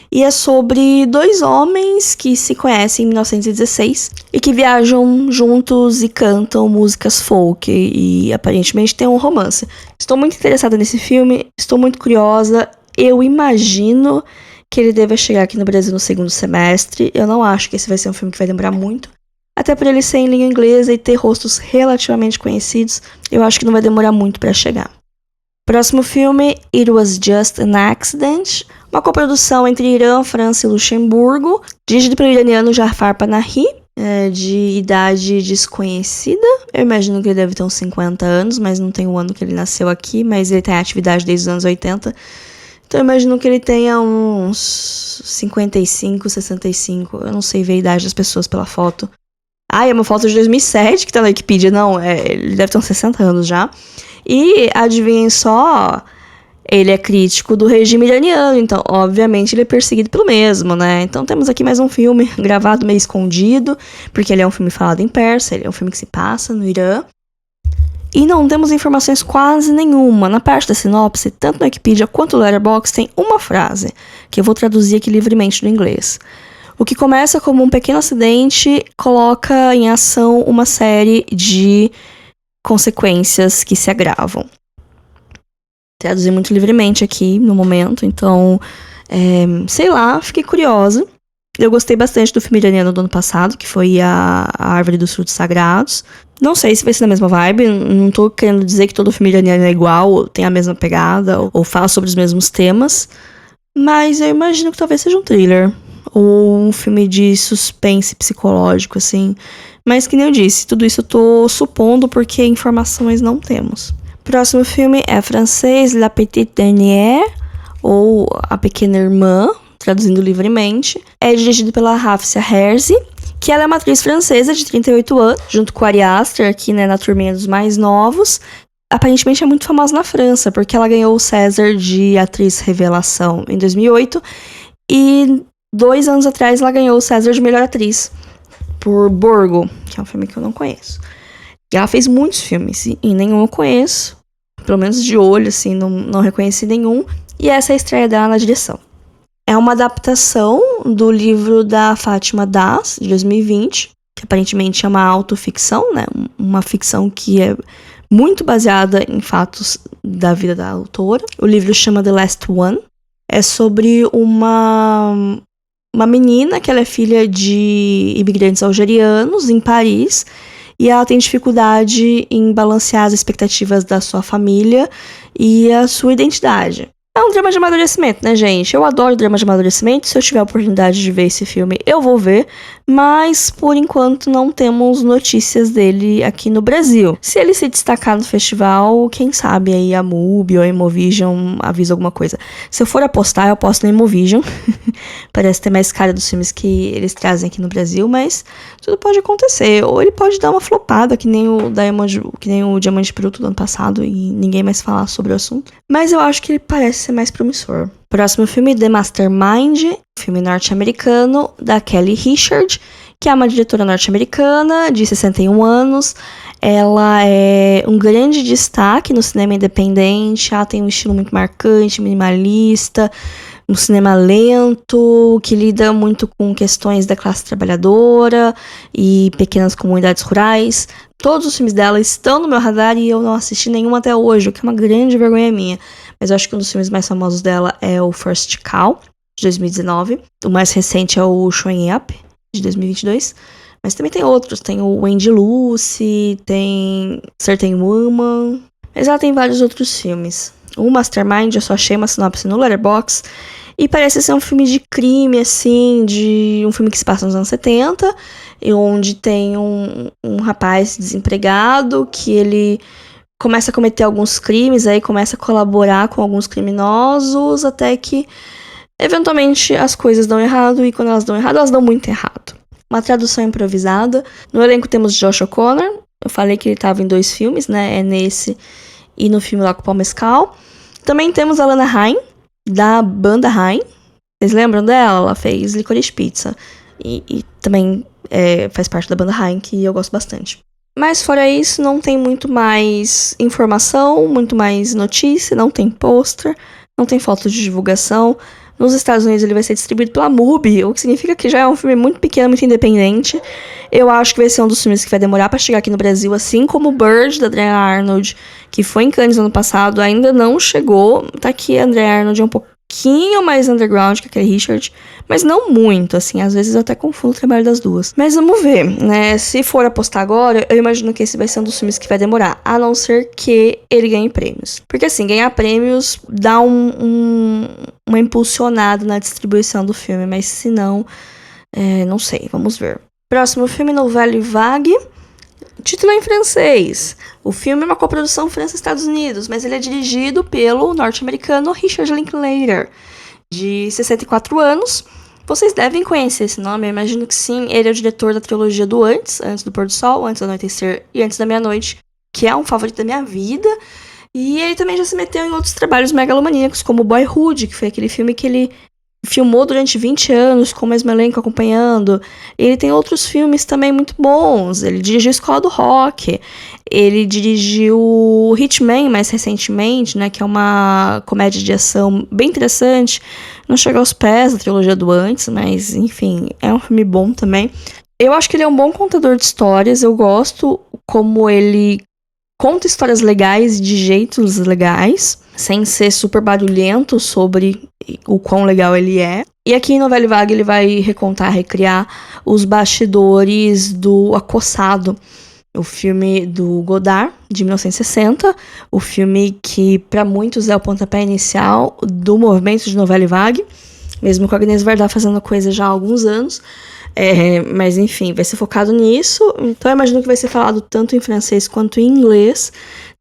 E é sobre 2 homens que se conhecem em 1916 e que viajam juntos e cantam músicas folk. E aparentemente tem um romance. Estou muito interessada nesse filme. Estou muito curiosa. Eu imagino que ele deva chegar aqui no Brasil no segundo semestre. Eu não acho que esse vai ser um filme que vai demorar muito. Até por ele ser em língua inglesa e ter rostos relativamente conhecidos, eu acho que não vai demorar muito para chegar. Próximo filme, It Was Just an Accident. Uma coprodução entre Irã, França e Luxemburgo. Dirigido pelo iraniano Jafar Panahi, de idade desconhecida. Eu imagino que ele deve ter uns 50 anos, mas não tem o ano que ele nasceu aqui. Mas ele tem atividade desde os anos 80. Então eu imagino que ele tenha uns 55, 65. Eu não sei ver a idade das pessoas pela foto. Ah, é uma foto de 2007 que tá na Wikipedia. Não, ele deve ter uns 60 anos já. E adivinhem só, ele é crítico do regime iraniano. Então, obviamente, ele é perseguido pelo mesmo, né? Então temos aqui mais um filme gravado meio escondido, porque ele é um filme falado em persa, ele é um filme que se passa no Irã. E não temos informações quase nenhuma. Na parte da sinopse, tanto no Wikipedia quanto no Letterboxd, tem uma frase, que eu vou traduzir aqui livremente do inglês. O que começa como um pequeno acidente coloca em ação uma série de consequências que se agravam. Traduzir muito livremente aqui no momento, então, sei lá, fiquei curiosa. Eu gostei bastante do filme iraniano do ano passado, que foi a Árvore dos Frutos Sagrados. Não sei se vai ser na mesma vibe, não tô querendo dizer que todo filme iraniano é igual, ou tem a mesma pegada, ou fala sobre os mesmos temas, mas eu imagino que talvez seja um thriller, ou um filme de suspense psicológico, assim. Mas que nem eu disse, tudo isso eu tô supondo porque informações não temos. Próximo filme é francês, La Petite Dernière, ou A Pequena Irmã, traduzindo livremente. É dirigido pela Hafsa Herzi, que ela é uma atriz francesa de 38 anos, junto com a Ari Aster, aqui, né, na turminha dos mais novos. Aparentemente é muito famosa na França, porque ela ganhou o César de atriz revelação em 2008, e 2 anos atrás ela ganhou o César de melhor atriz, por Borgo, que é um filme que eu não conheço. E ela fez muitos filmes, e nenhum eu conheço, pelo menos de olho, assim, não reconheci nenhum, e essa é a estreia dela na direção. É uma adaptação do livro da Fátima Das, de 2020, que aparentemente é uma autoficção, né? Uma ficção que é muito baseada em fatos da vida da autora. O livro chama The Last One. É sobre uma menina que ela é filha de imigrantes algerianos em Paris, e ela tem dificuldade em balancear as expectativas da sua família e a sua identidade. É um drama de amadurecimento, né, gente? Eu adoro drama de amadurecimento. Se eu tiver a oportunidade de ver esse filme, eu vou ver. Mas, por enquanto, não temos notícias dele aqui no Brasil. Se ele se destacar no festival, quem sabe aí a MUBI ou a Imovision avisa alguma coisa. Se eu for apostar, eu aposto na Imovision. Parece ter mais cara dos filmes que eles trazem aqui no Brasil, mas tudo pode acontecer. Ou ele pode dar uma flopada, que nem o Diamante Bruto do ano passado, e ninguém mais falar sobre o assunto. Mas eu acho que ele parece ser mais promissor. Próximo filme, The Mastermind, filme norte-americano da Kelly Reichardt, que é uma diretora norte-americana de 61 anos. Ela é um grande destaque no cinema independente. Ela tem um estilo muito marcante, minimalista, um cinema lento, que lida muito com questões da classe trabalhadora e pequenas comunidades rurais. Todos os filmes dela estão no meu radar e eu não assisti nenhum até hoje, o que é uma grande vergonha minha. Mas eu acho que um dos filmes mais famosos dela é o First Cow, de 2019. O mais recente é o Showing Up, de 2022. Mas também tem outros. Tem o Wendy Lucy, tem Certain Woman. Mas ela tem vários outros filmes. O Mastermind, eu só achei uma sinopse no Letterboxd. E parece ser um filme de crime, assim, de um filme que se passa nos anos 70. E onde tem um rapaz desempregado que ele começa a cometer alguns crimes, aí começa a colaborar com alguns criminosos, até que, eventualmente, as coisas dão errado, e quando elas dão errado, elas dão muito errado. Uma tradução improvisada. No elenco temos Josh O'Connor, eu falei que ele estava em 2 filmes, né, é nesse e no filme lá com o Paul Mescal. Também temos a Lana Haim, da banda Haim. Vocês lembram dela? Ela fez Licorice Pizza, e também faz parte da banda Haim, que eu gosto bastante. Mas fora isso, não tem muito mais informação, muito mais notícia, não tem pôster, não tem foto de divulgação. Nos Estados Unidos ele vai ser distribuído pela MUBI, o que significa que já é um filme muito pequeno, muito independente. Eu acho que vai ser um dos filmes que vai demorar pra chegar aqui no Brasil, assim como o Bird, da Andrea Arnold, que foi em Cannes no ano passado, ainda não chegou. Tá aqui, a Andrea Arnold é um pouquinho mais underground que aquele Richard, mas não muito, assim, às vezes eu até confundo o trabalho das duas. Mas vamos ver, né, se for apostar agora, eu imagino que esse vai ser um dos filmes que vai demorar, a não ser que ele ganhe prêmios. Porque assim, ganhar prêmios dá uma impulsionada na distribuição do filme, mas se não, não sei, vamos ver. Próximo filme, Nouvelle Vague. Título em francês. O filme é uma coprodução França-Estados Unidos, mas ele é dirigido pelo norte-americano Richard Linklater, de 64 anos. Vocês devem conhecer esse nome, eu imagino que sim. Ele é o diretor da trilogia do Antes do Pôr do Sol, Antes do Anoitecer e Antes da Meia-Noite, que é um favorito da minha vida. E ele também já se meteu em outros trabalhos megalomaníacos, como Boyhood, que foi aquele filme que ele filmou durante 20 anos com o mesmo elenco acompanhando. Ele tem outros filmes também muito bons. Ele dirigiu Escola do Rock. Ele dirigiu Hitman mais recentemente, né? Que é uma comédia de ação bem interessante. Não chega aos pés da trilogia do antes, mas enfim, é um filme bom também. Eu acho que ele é um bom contador de histórias. Eu gosto como ele conta histórias legais de jeitos legais, sem ser super barulhento sobre o quão legal ele é. E aqui no Velho Vague ele vai recriar os bastidores do Acossado, o filme do Godard, de 1960, o filme que para muitos é o pontapé inicial do movimento de Nouvelle Vague, mesmo com a Agnès Varda fazendo coisa já há alguns anos. Mas enfim, vai ser focado nisso. Então eu imagino que vai ser falado tanto em francês quanto em inglês.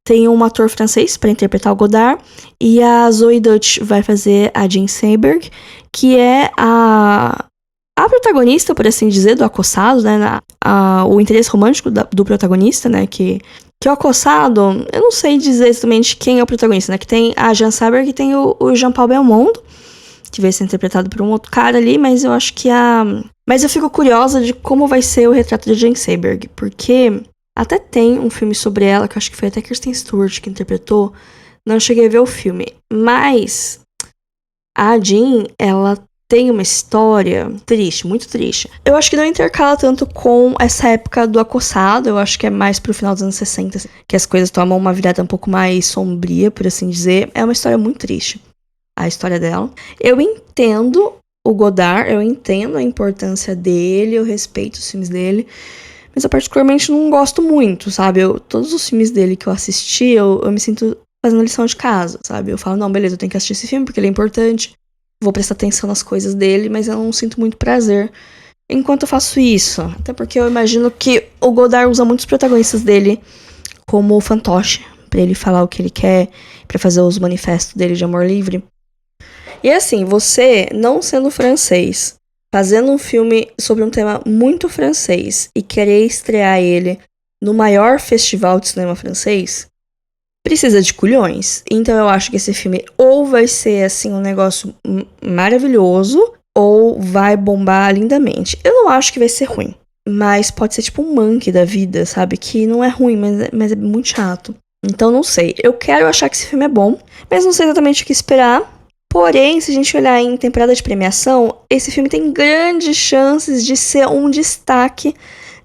Tem um ator francês para interpretar o Godard. E a Zoe Dutch vai fazer a Jean Seberg, que é a protagonista, por assim dizer, do Acossado, né? O interesse romântico do protagonista, né? Que o Acossado, eu não sei dizer exatamente quem é o protagonista, né? Que tem a Jean Seberg e tem o Jean-Paul Belmondo, que vai ser interpretado por um outro cara ali, mas eu acho que Mas eu fico curiosa de como vai ser o retrato de Jane Seberg, porque até tem um filme sobre ela, que eu acho que foi até Kristen Stewart que interpretou, não cheguei a ver o filme, mas a Jean, ela tem uma história triste, muito triste. Eu acho que não intercala tanto com essa época do Acossado, eu acho que é mais pro final dos anos 60, que as coisas tomam uma virada um pouco mais sombria, por assim dizer. É uma história muito triste, a história dela. Eu entendo o Godard, eu entendo a importância dele, eu respeito os filmes dele, mas eu particularmente não gosto muito, sabe? Todos os filmes dele que eu assisti, eu me sinto fazendo lição de casa, sabe? Eu falo, não, beleza, eu tenho que assistir esse filme porque ele é importante, vou prestar atenção nas coisas dele, mas eu não sinto muito prazer enquanto eu faço isso. Até porque eu imagino que o Godard usa muitos protagonistas dele como fantoche, pra ele falar o que ele quer, pra fazer os manifestos dele de amor livre. E assim, você, não sendo francês, fazendo um filme sobre um tema muito francês e querer estrear ele no maior festival de cinema francês, precisa de culhões. Então eu acho que esse filme ou vai ser assim um negócio maravilhoso ou vai bombar lindamente. Eu não acho que vai ser ruim, mas pode ser tipo um Monkey da vida, sabe? Que não é ruim, mas é muito chato. Então não sei. Eu quero achar que esse filme é bom, mas não sei exatamente o que esperar. Porém, se a gente olhar em temporada de premiação, esse filme tem grandes chances de ser um destaque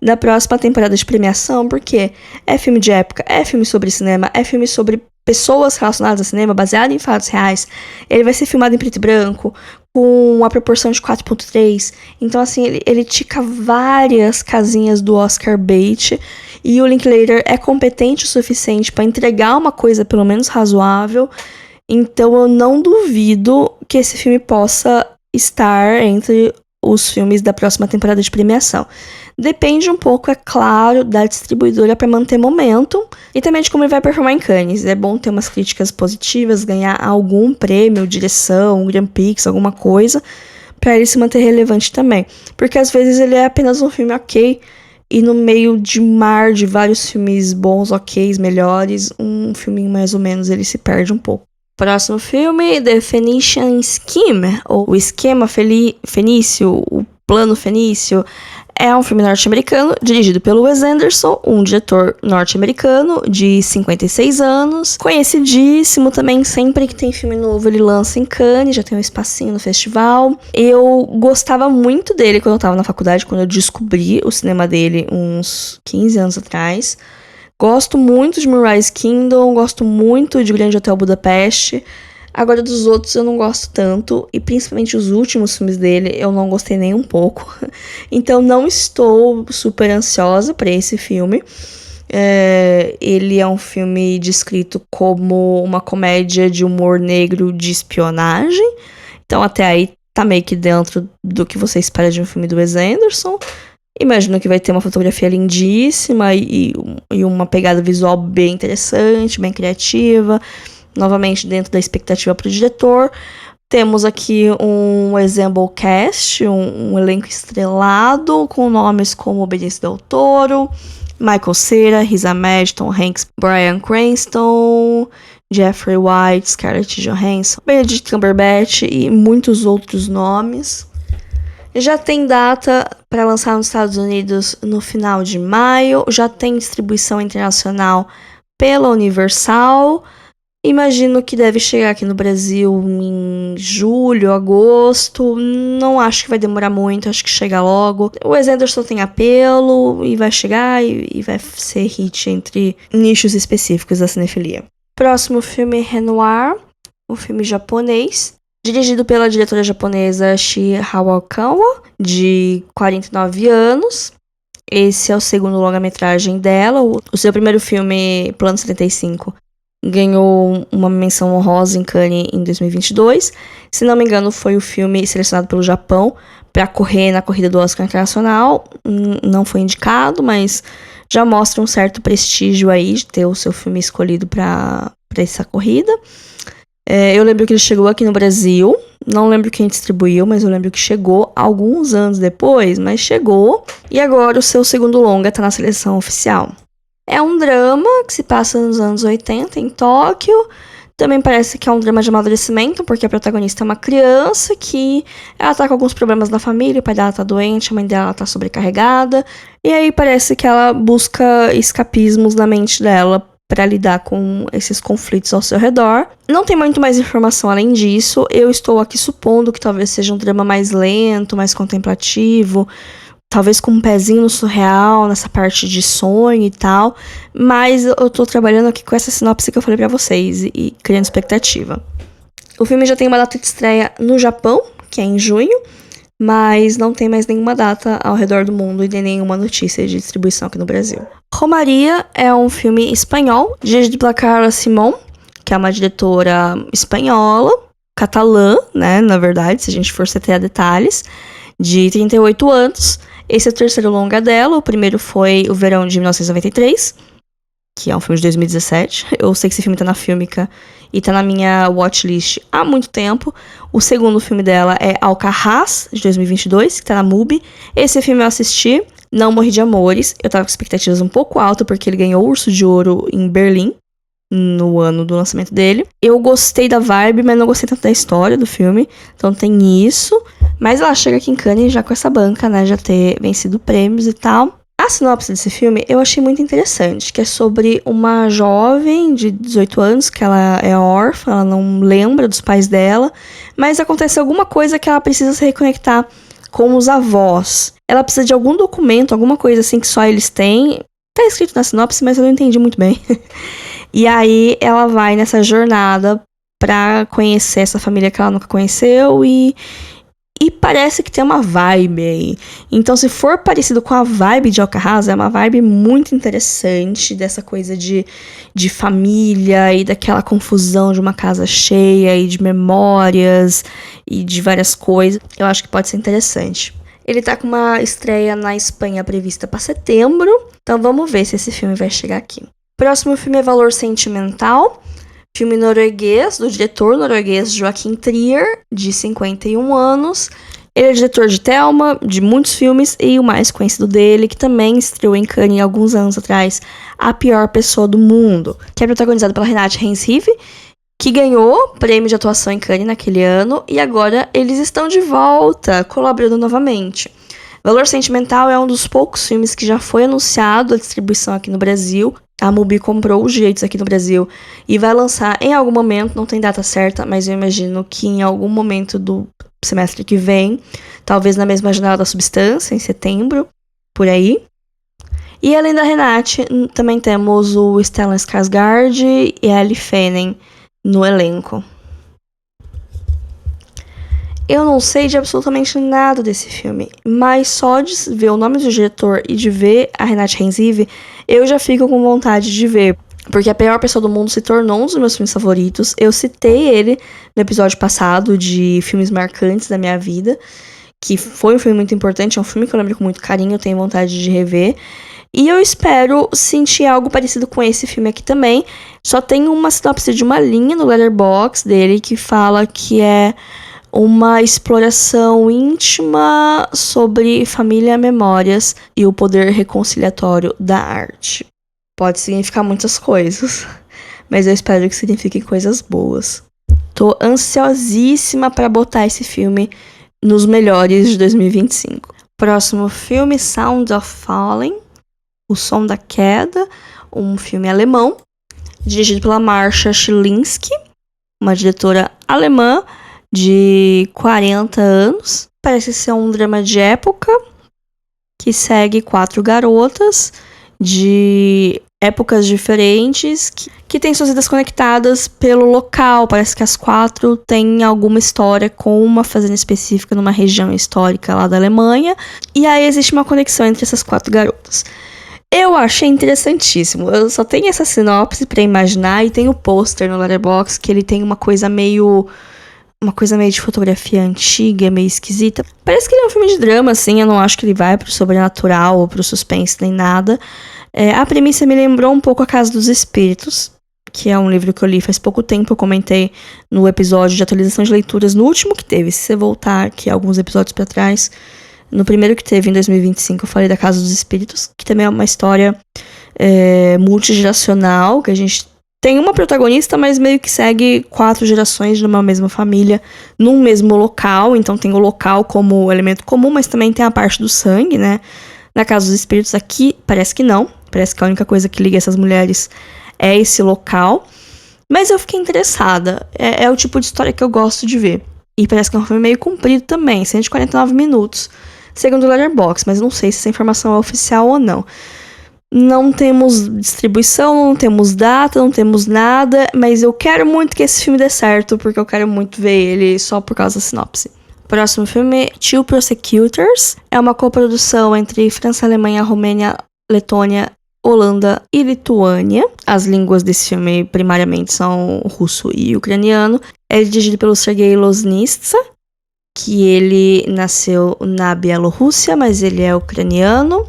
da próxima temporada de premiação, porque é filme de época, é filme sobre cinema, é filme sobre pessoas relacionadas ao cinema, baseado em fatos reais. Ele vai ser filmado em preto e branco, com a proporção de 4.3. Então, assim, ele tica várias casinhas do Oscar bait. E o Linklater é competente o suficiente para entregar uma coisa pelo menos razoável. Então eu não duvido que esse filme possa estar entre os filmes da próxima temporada de premiação. Depende um pouco, é claro, da distribuidora para manter momento e também de como ele vai performar em Cannes. É bom ter umas críticas positivas, ganhar algum prêmio, direção, Grand Prix, alguma coisa, para ele se manter relevante também. Porque às vezes ele é apenas um filme ok, e no meio de mar de vários filmes bons, ok, melhores, um filminho mais ou menos ele se perde um pouco. Próximo filme, The Phoenician Scheme, ou O Esquema Fenício, o Plano Fenício, é um filme norte-americano dirigido pelo Wes Anderson, um diretor norte-americano de 56 anos, conhecidíssimo também, sempre que tem filme novo ele lança em Cannes, já tem um espacinho no festival. Eu gostava muito dele quando eu tava na faculdade, quando eu descobri o cinema dele uns 15 anos atrás. Gosto muito de Moonrise Kingdom, gosto muito de Grande Hotel Budapeste. Agora dos outros eu não gosto tanto, e principalmente os últimos filmes dele eu não gostei nem um pouco. Então não estou super ansiosa para esse filme. Ele é um filme descrito como uma comédia de humor negro de espionagem. Então até aí tá meio que dentro do que você espera de um filme do Wes Anderson. Imagino que vai ter uma fotografia lindíssima e uma pegada visual bem interessante, bem criativa. Novamente dentro da expectativa para o diretor. Temos aqui um ensemble cast, um elenco estrelado, com nomes como Benicio del Toro, Michael Cera, Riz Ahmed, Tom Hanks, Bryan Cranston, Jeffrey White, Scarlett Johansson, Benedict Cumberbatch e muitos outros nomes. Já tem data para lançar nos Estados Unidos no final de maio, já tem distribuição internacional pela Universal. Imagino que deve chegar aqui no Brasil em julho, agosto. Não acho que vai demorar muito, acho que chega logo. O Wes Anderson tem apelo e vai chegar e vai ser hit entre nichos específicos da cinefilia. Próximo filme, Renoir, um filme japonês, dirigido pela diretora japonesa Shii Hawakawa, de 49 anos. Esse é o segundo longa-metragem dela. O seu primeiro filme, Plano 75, ganhou uma menção honrosa em Cannes em 2022. Se não me engano, foi o filme selecionado pelo Japão para correr na corrida do Oscar Internacional. Não foi indicado, mas já mostra um certo prestígio aí de ter o seu filme escolhido para essa corrida. Eu lembro que ele chegou aqui no Brasil. Não lembro quem distribuiu, mas eu lembro que chegou alguns anos depois, mas chegou. E agora o seu segundo longa está na seleção oficial. É um drama que se passa nos anos 80, em Tóquio. Também parece que é um drama de amadurecimento, porque a protagonista é uma criança que ela tá com alguns problemas na família, o pai dela tá doente, a mãe dela tá sobrecarregada. E aí parece que ela busca escapismos na mente dela para lidar com esses conflitos ao seu redor. Não tem muito mais informação além disso. Eu estou aqui supondo que talvez seja um drama mais lento, mais contemplativo, talvez com um pezinho no surreal, nessa parte de sonho e tal. Mas eu tô trabalhando aqui com essa sinopse que eu falei pra vocês e criando expectativa. O filme já tem uma data de estreia no Japão, que é em junho, mas não tem mais nenhuma data ao redor do mundo e nem nenhuma notícia de distribuição aqui no Brasil. Romaria é um filme espanhol, dirigido pela Carla Simón, que é uma diretora espanhola, catalã, né, na verdade, se a gente for citar detalhes, de 38 anos. Esse é o terceiro longa dela. O primeiro foi O Verão de 1993, que é um filme de 2017. Eu sei que esse filme tá na Fílmica e tá na minha watchlist há muito tempo. O segundo filme dela é Alcatraz, de 2022, que tá na MUBI. Esse filme eu assisti, não morri de amores. Eu tava com expectativas um pouco altas, porque ele ganhou o Urso de Ouro em Berlim, no ano do lançamento dele. Eu gostei da vibe, mas não gostei tanto da história do filme. Então tem isso. Mas ela chega aqui em Cannes já com essa banca, né? Já ter vencido prêmios e tal. A sinopse desse filme eu achei muito interessante, que é sobre uma jovem de 18 anos, que ela é órfã, ela não lembra dos pais dela, mas acontece alguma coisa que ela precisa se reconectar com os avós. Ela precisa de algum documento, alguma coisa assim que só eles têm. Tá escrito na sinopse, mas eu não entendi muito bem. E aí ela vai nessa jornada pra conhecer essa família que ela nunca conheceu e parece que tem uma vibe aí. Então, se for parecido com a vibe de Alcatraz, é uma vibe muito interessante dessa coisa de família e daquela confusão de uma casa cheia e de memórias e de várias coisas. Eu acho que pode ser interessante. Ele tá com uma estreia na Espanha prevista para setembro, então vamos ver se esse filme vai chegar aqui. Próximo filme é Valor Sentimental, filme norueguês, do diretor norueguês Joachim Trier, de 51 anos. Ele é diretor de Thelma, de muitos filmes, e o mais conhecido dele, que também estreou em Cannes alguns anos atrás, A Pior Pessoa do Mundo, que é protagonizado pela Renate Reinsve, que ganhou prêmio de atuação em Cannes naquele ano, e agora eles estão de volta, colaborando novamente. Valor Sentimental é um dos poucos filmes que já foi anunciado a distribuição aqui no Brasil. A MUBI comprou os direitos aqui no Brasil e vai lançar em algum momento, não tem data certa, mas eu imagino que em algum momento do semestre que vem, talvez na mesma janela da Substância, em setembro, por aí. E além da Renate, também temos o Stellan Skarsgård e a Ellie Fanning no elenco. Eu não sei de absolutamente nada desse filme, mas só de ver o nome do diretor e de ver a Renate Reinsve, eu já fico com vontade de ver. Porque A Pior Pessoa do Mundo se tornou um dos meus filmes favoritos. Eu citei ele no episódio passado de filmes marcantes da minha vida, que foi um filme muito importante, é um filme que eu lembro com muito carinho, eu tenho vontade de rever. E eu espero sentir algo parecido com esse filme aqui também. Só tem uma sinopse de uma linha no Letterboxd dele que fala que é uma exploração íntima sobre família, memórias e o poder reconciliatório da arte. Pode significar muitas coisas, mas eu espero que signifique coisas boas. Tô ansiosíssima para botar esse filme nos melhores de 2025. Próximo filme, Sound of Falling, O Som da Queda, um filme alemão, dirigido pela Marcia Schlinsky, uma diretora alemã de 40 anos. Parece ser um drama de época que segue 4 garotas de épocas diferentes que têm suas vidas conectadas pelo local. Parece que as 4 têm alguma história com uma fazenda específica numa região histórica lá da Alemanha. E aí existe uma conexão entre essas 4 garotas. Eu achei interessantíssimo. Eu só tenho essa sinopse pra imaginar e tem o pôster no Letterboxd que ele tem uma coisa meio de fotografia antiga, meio esquisita. Parece que ele é um filme de drama, assim. Eu não acho que ele vai pro sobrenatural ou pro suspense nem nada. A premissa me lembrou um pouco A Casa dos Espíritos, que é um livro que eu li faz pouco tempo. Eu comentei no episódio de atualização de leituras, no último que teve. Se você voltar aqui alguns episódios pra trás, no primeiro que teve, em 2025, eu falei da Casa dos Espíritos, que também é uma história multigeracional, que a gente tem uma protagonista, mas meio que segue 4 gerações de uma mesma família, num mesmo local. Então tem o local como elemento comum, mas também tem a parte do sangue, né? Na Casa dos Espíritos aqui, parece que não. Parece que a única coisa que liga essas mulheres é esse local. Mas eu fiquei interessada. É o tipo de história que eu gosto de ver. E parece que é um filme meio comprido também, 149 minutos, segundo o Letterboxd, mas não sei se essa informação é oficial ou não. Não temos distribuição, não temos data, não temos nada, mas eu quero muito que esse filme dê certo, porque eu quero muito ver ele só por causa da sinopse. Próximo filme, Two Prosecutors. É uma coprodução entre França, Alemanha, Romênia, Letônia, Holanda e Lituânia. As línguas desse filme primariamente são russo e ucraniano. É dirigido pelo Sergei Loznitsa, que ele nasceu na Bielorrússia, mas ele é ucraniano.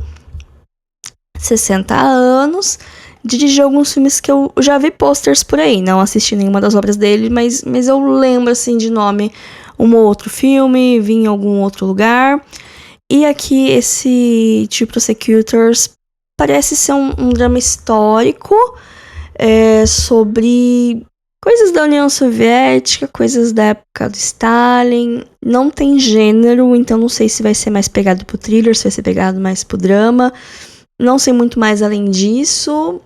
60 anos. Dirigiu alguns filmes que eu já vi posters por aí. Não assisti nenhuma das obras dele, mas eu lembro, assim, de nome um ou outro filme, vi em algum outro lugar. E aqui, esse Two Prosecutors parece ser um drama histórico sobre coisas da União Soviética, coisas da época do Stalin. Não tem gênero, então não sei se vai ser mais pegado pro thriller, se vai ser pegado mais pro drama. Não sei muito mais além disso.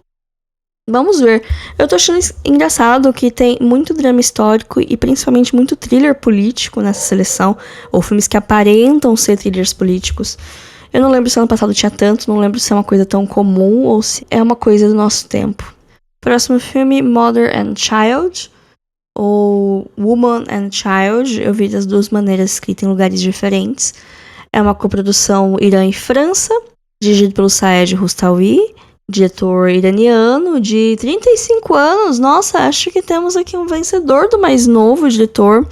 Vamos ver. Eu tô achando engraçado que tem muito drama histórico e principalmente muito thriller político nessa seleção. Ou filmes que aparentam ser thrillers políticos. Eu não lembro se ano passado tinha tanto, não lembro se é uma coisa tão comum ou se é uma coisa do nosso tempo. Próximo filme, Mother and Child, ou Woman and Child. Eu vi das duas maneiras escritas em lugares diferentes. É uma coprodução Irã e França, dirigido pelo Saed Rustawi, diretor iraniano de 35 anos. Nossa, acho que temos aqui um vencedor do mais novo diretor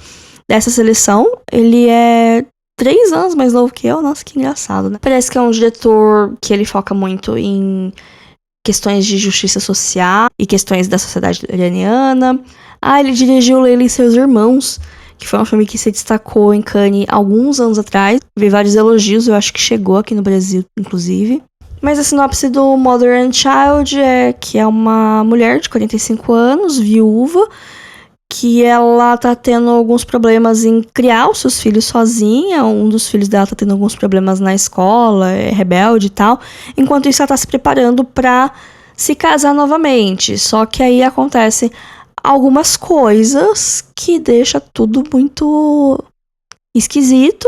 dessa seleção. Ele é 3 anos mais novo que eu. Nossa, que engraçado, né? Parece que é um diretor que ele foca muito em questões de justiça social e questões da sociedade iraniana. Ele dirigiu Leila e Seus Irmãos, que foi um filme que se destacou em Cannes alguns anos atrás. Vi vários elogios, eu acho que chegou aqui no Brasil, inclusive. Mas a sinopse do Mother and Child é que é uma mulher de 45 anos, viúva, que ela tá tendo alguns problemas em criar os seus filhos sozinha. Um dos filhos dela tá tendo alguns problemas na escola, é rebelde e tal. Enquanto isso, ela tá se preparando pra se casar novamente. Só que aí acontece algumas coisas que deixa tudo muito esquisito.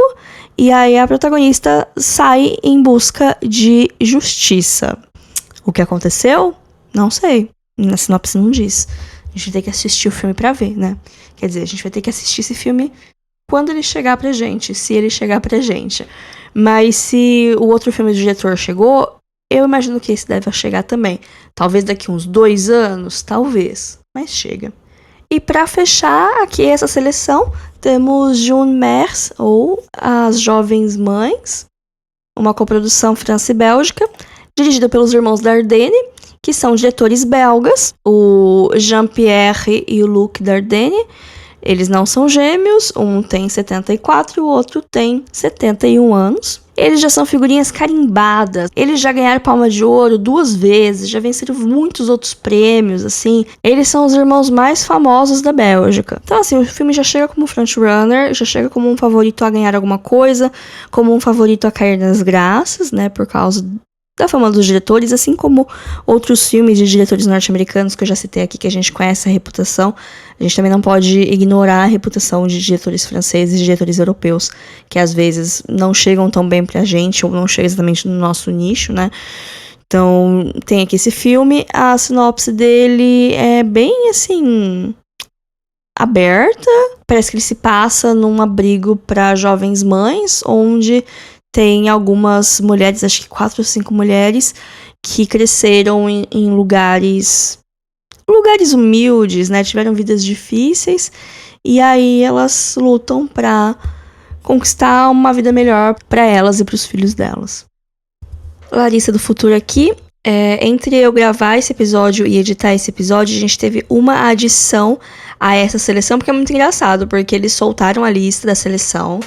E aí a protagonista sai em busca de justiça. O que aconteceu? Não sei. Na sinopse não diz. A gente vai ter que assistir o filme pra ver, né? Quer dizer, a gente vai ter que assistir esse filme quando ele chegar pra gente. Se ele chegar pra gente. Mas se o outro filme do diretor chegou, eu imagino que esse deve chegar também. Talvez daqui uns 2 anos, talvez. Mas chega. E pra fechar aqui essa seleção, temos Jeunes Mères, ou As Jovens Mães, uma coprodução França e Bélgica, dirigida pelos irmãos Dardenne, que são diretores belgas, o Jean-Pierre e o Luc Dardenne. Eles não são gêmeos, um tem 74 e o outro tem 71 anos. Eles já são figurinhas carimbadas, eles já ganharam Palma de Ouro 2 vezes, já venceram muitos outros prêmios, assim. Eles são os irmãos mais famosos da Bélgica. Então, assim, o filme já chega como frontrunner, já chega como um favorito a ganhar alguma coisa, como um favorito a cair nas graças, né, por causa da fama dos diretores, assim como outros filmes de diretores norte-americanos que eu já citei aqui, que a gente conhece a reputação. A gente também não pode ignorar a reputação de diretores franceses e diretores europeus, que às vezes não chegam tão bem pra gente, ou não chegam exatamente no nosso nicho, né? Então, tem aqui esse filme, a sinopse dele é bem, assim, aberta. Parece que ele se passa num abrigo para jovens mães, onde tem algumas mulheres, acho que 4 ou 5 mulheres, que cresceram em lugares humildes, né? Tiveram vidas difíceis. E aí elas lutam pra conquistar uma vida melhor pra elas e pros filhos delas. Larissa do Futuro aqui. Entre eu gravar esse episódio e editar esse episódio, a gente teve uma adição a essa seleção, porque é muito engraçado, porque eles soltaram a lista da seleção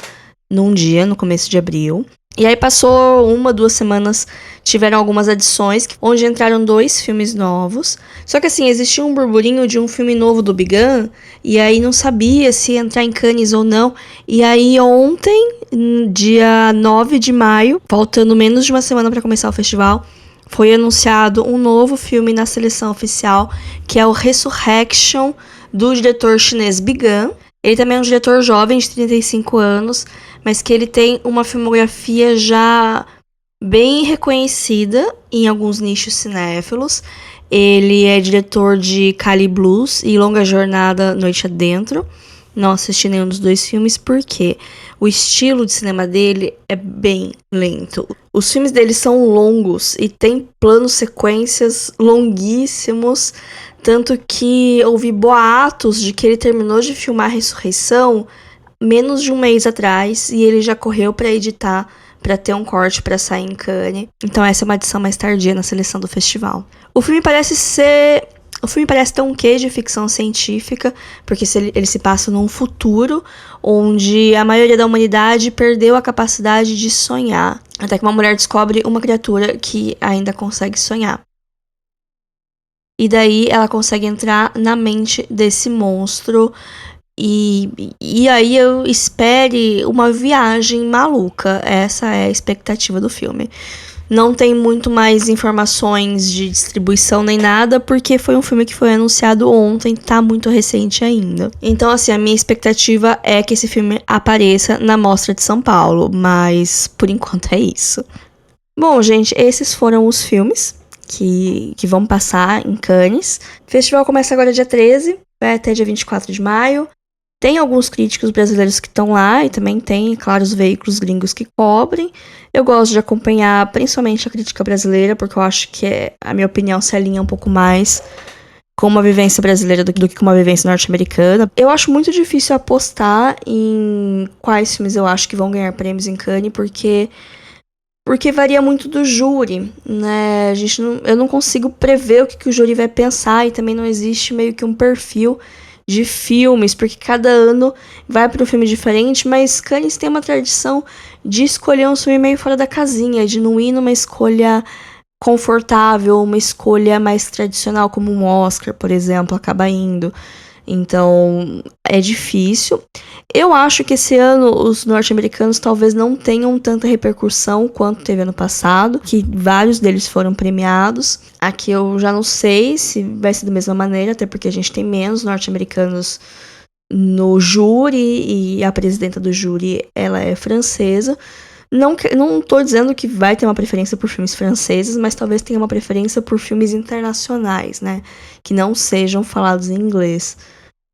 num dia, no começo de abril. E aí passou 1, 2 semanas, tiveram algumas adições, onde entraram 2 filmes novos. Só que assim, existia um burburinho de um filme novo do Bigan, e aí não sabia se ia entrar em Cannes ou não. E aí ontem, dia 9 de maio, faltando menos de uma semana para começar o festival, foi anunciado um novo filme na seleção oficial, que é o Resurrection, do diretor chinês Bigan. Ele também é um diretor jovem, de 35 anos, mas que ele tem uma filmografia já bem reconhecida em alguns nichos cinéfilos. Ele é diretor de Cali Blues e Longa Jornada Noite Adentro. Não assisti nenhum dos 2 filmes porque o estilo de cinema dele é bem lento. Os filmes dele são longos e tem planos sequências longuíssimos, tanto que ouvi boatos de que ele terminou de filmar Ressurreição menos de um mês atrás e ele já correu para editar, para ter um corte para sair em Cannes. Então essa é uma edição mais tardia na seleção do festival. O filme parece ter um quê de ficção científica, porque ele se passa num futuro onde a maioria da humanidade perdeu a capacidade de sonhar, até que uma mulher descobre uma criatura que ainda consegue sonhar. E daí ela consegue entrar na mente desse monstro. E aí eu espere uma viagem maluca. Essa é a expectativa do filme. Não tem muito mais informações de distribuição nem nada, porque foi um filme que foi anunciado ontem, tá muito recente ainda. Então, assim, a minha expectativa é que esse filme apareça na Mostra de São Paulo, mas por enquanto é isso. Bom, gente, esses foram os filmes que vão passar em Cannes. O festival começa agora dia 13, vai até dia 24 de maio. Tem alguns críticos brasileiros que estão lá e também tem, claro, os veículos gringos que cobrem. Eu gosto de acompanhar principalmente a crítica brasileira, porque eu acho que a minha opinião se alinha um pouco mais com uma vivência brasileira do que com uma vivência norte-americana. Eu acho muito difícil apostar em quais filmes eu acho que vão ganhar prêmios em Cannes, porque varia muito do júri, né? Eu não consigo prever o que o júri vai pensar e também não existe meio que um perfil de filmes, porque cada ano vai para um filme diferente, mas Cannes tem uma tradição de escolher um filme meio fora da casinha, de não ir numa escolha confortável, uma escolha mais tradicional, como um Oscar, por exemplo, acaba indo. Então, é difícil. Eu acho que esse ano os norte-americanos talvez não tenham tanta repercussão quanto teve ano passado, que vários deles foram premiados. Aqui eu já não sei se vai ser da mesma maneira, até porque a gente tem menos norte-americanos no júri e a presidenta do júri, ela é francesa. Não tô dizendo que vai ter uma preferência por filmes franceses, mas talvez tenha uma preferência por filmes internacionais, né? Que não sejam falados em inglês,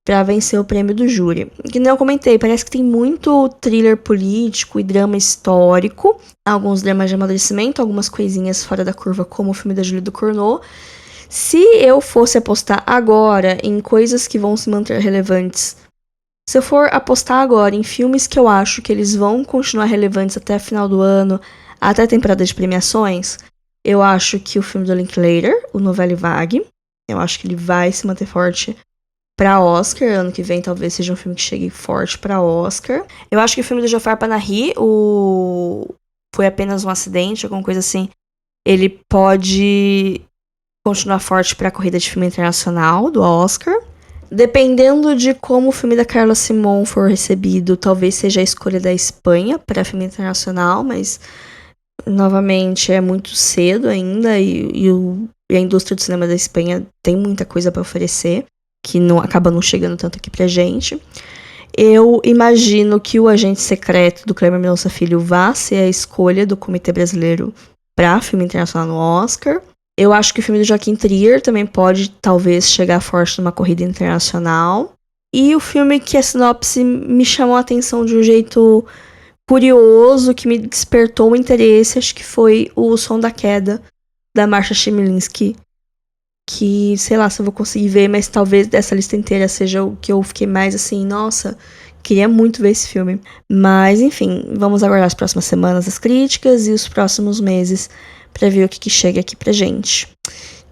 pra vencer o prêmio do júri. Que nem eu comentei, parece que tem muito thriller político e drama histórico, alguns dramas de amadurecimento, algumas coisinhas fora da curva, como o filme da Julie Ducournau. Se eu fosse apostar agora em coisas que vão se manter relevantes, se eu for apostar agora em filmes que eu acho que eles vão continuar relevantes até a final do ano, até a temporada de premiações, Eu acho que o filme do Linklater, o Nouvelle Vague, eu acho que ele vai se manter forte pra Oscar. Ano que vem talvez seja um filme que chegue forte pra Oscar. Eu acho que o filme do Jafar Panahi, Foi Apenas um Acidente, alguma coisa assim, ele pode continuar forte pra corrida de filme internacional do Oscar. Dependendo de como o filme da Carla Simon for recebido, talvez seja a escolha da Espanha para filme internacional, mas novamente é muito cedo ainda e a indústria do cinema da Espanha tem muita coisa para oferecer que acaba não chegando tanto aqui pra gente. Eu imagino que o Agente Secreto do Kleber Mendonça Filho vá ser a escolha do Comitê Brasileiro para filme internacional no Oscar. Eu acho que o filme do Joaquim Trier também pode, talvez, chegar forte numa corrida internacional. E o filme que a sinopse me chamou a atenção de um jeito curioso, que me despertou o interesse, acho que foi O Som da Queda, da Marsha Chmielewski. Que, sei lá, se eu vou conseguir ver, mas talvez dessa lista inteira seja o que eu fiquei mais assim, nossa, queria muito ver esse filme. Mas, enfim, vamos aguardar as próximas semanas as críticas e os próximos meses pra ver o que chega aqui pra gente.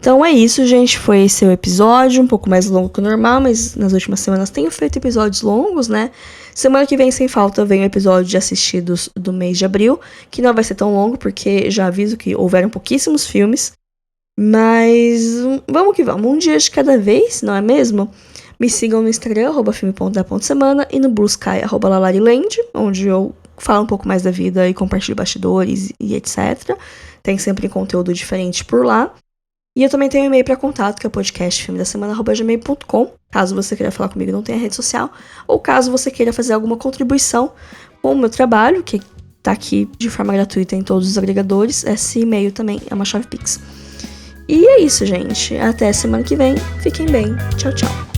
Então é isso, gente. Foi esse o episódio, um pouco mais longo que o normal, mas nas últimas semanas tenho feito episódios longos, né? Semana que vem, sem falta, vem o episódio de assistidos do mês de abril, que não vai ser tão longo, porque já aviso que houveram pouquíssimos filmes. Mas vamos que vamos, um dia de cada vez, não é mesmo? Me sigam no Instagram, @filme.da.semana, e no Blue Sky, @lalariland, onde eu falo um pouco mais da vida e compartilho bastidores e etc. Tem sempre conteúdo diferente por lá. E eu também tenho um e-mail para contato, que é o podcastfilmedasemana@gmail.com, caso você queira falar comigo e não tenha rede social, ou caso você queira fazer alguma contribuição com o meu trabalho, que tá aqui de forma gratuita em todos os agregadores. Esse e-mail também é uma chave Pix. E é isso, gente. Até semana que vem. Fiquem bem. Tchau, tchau.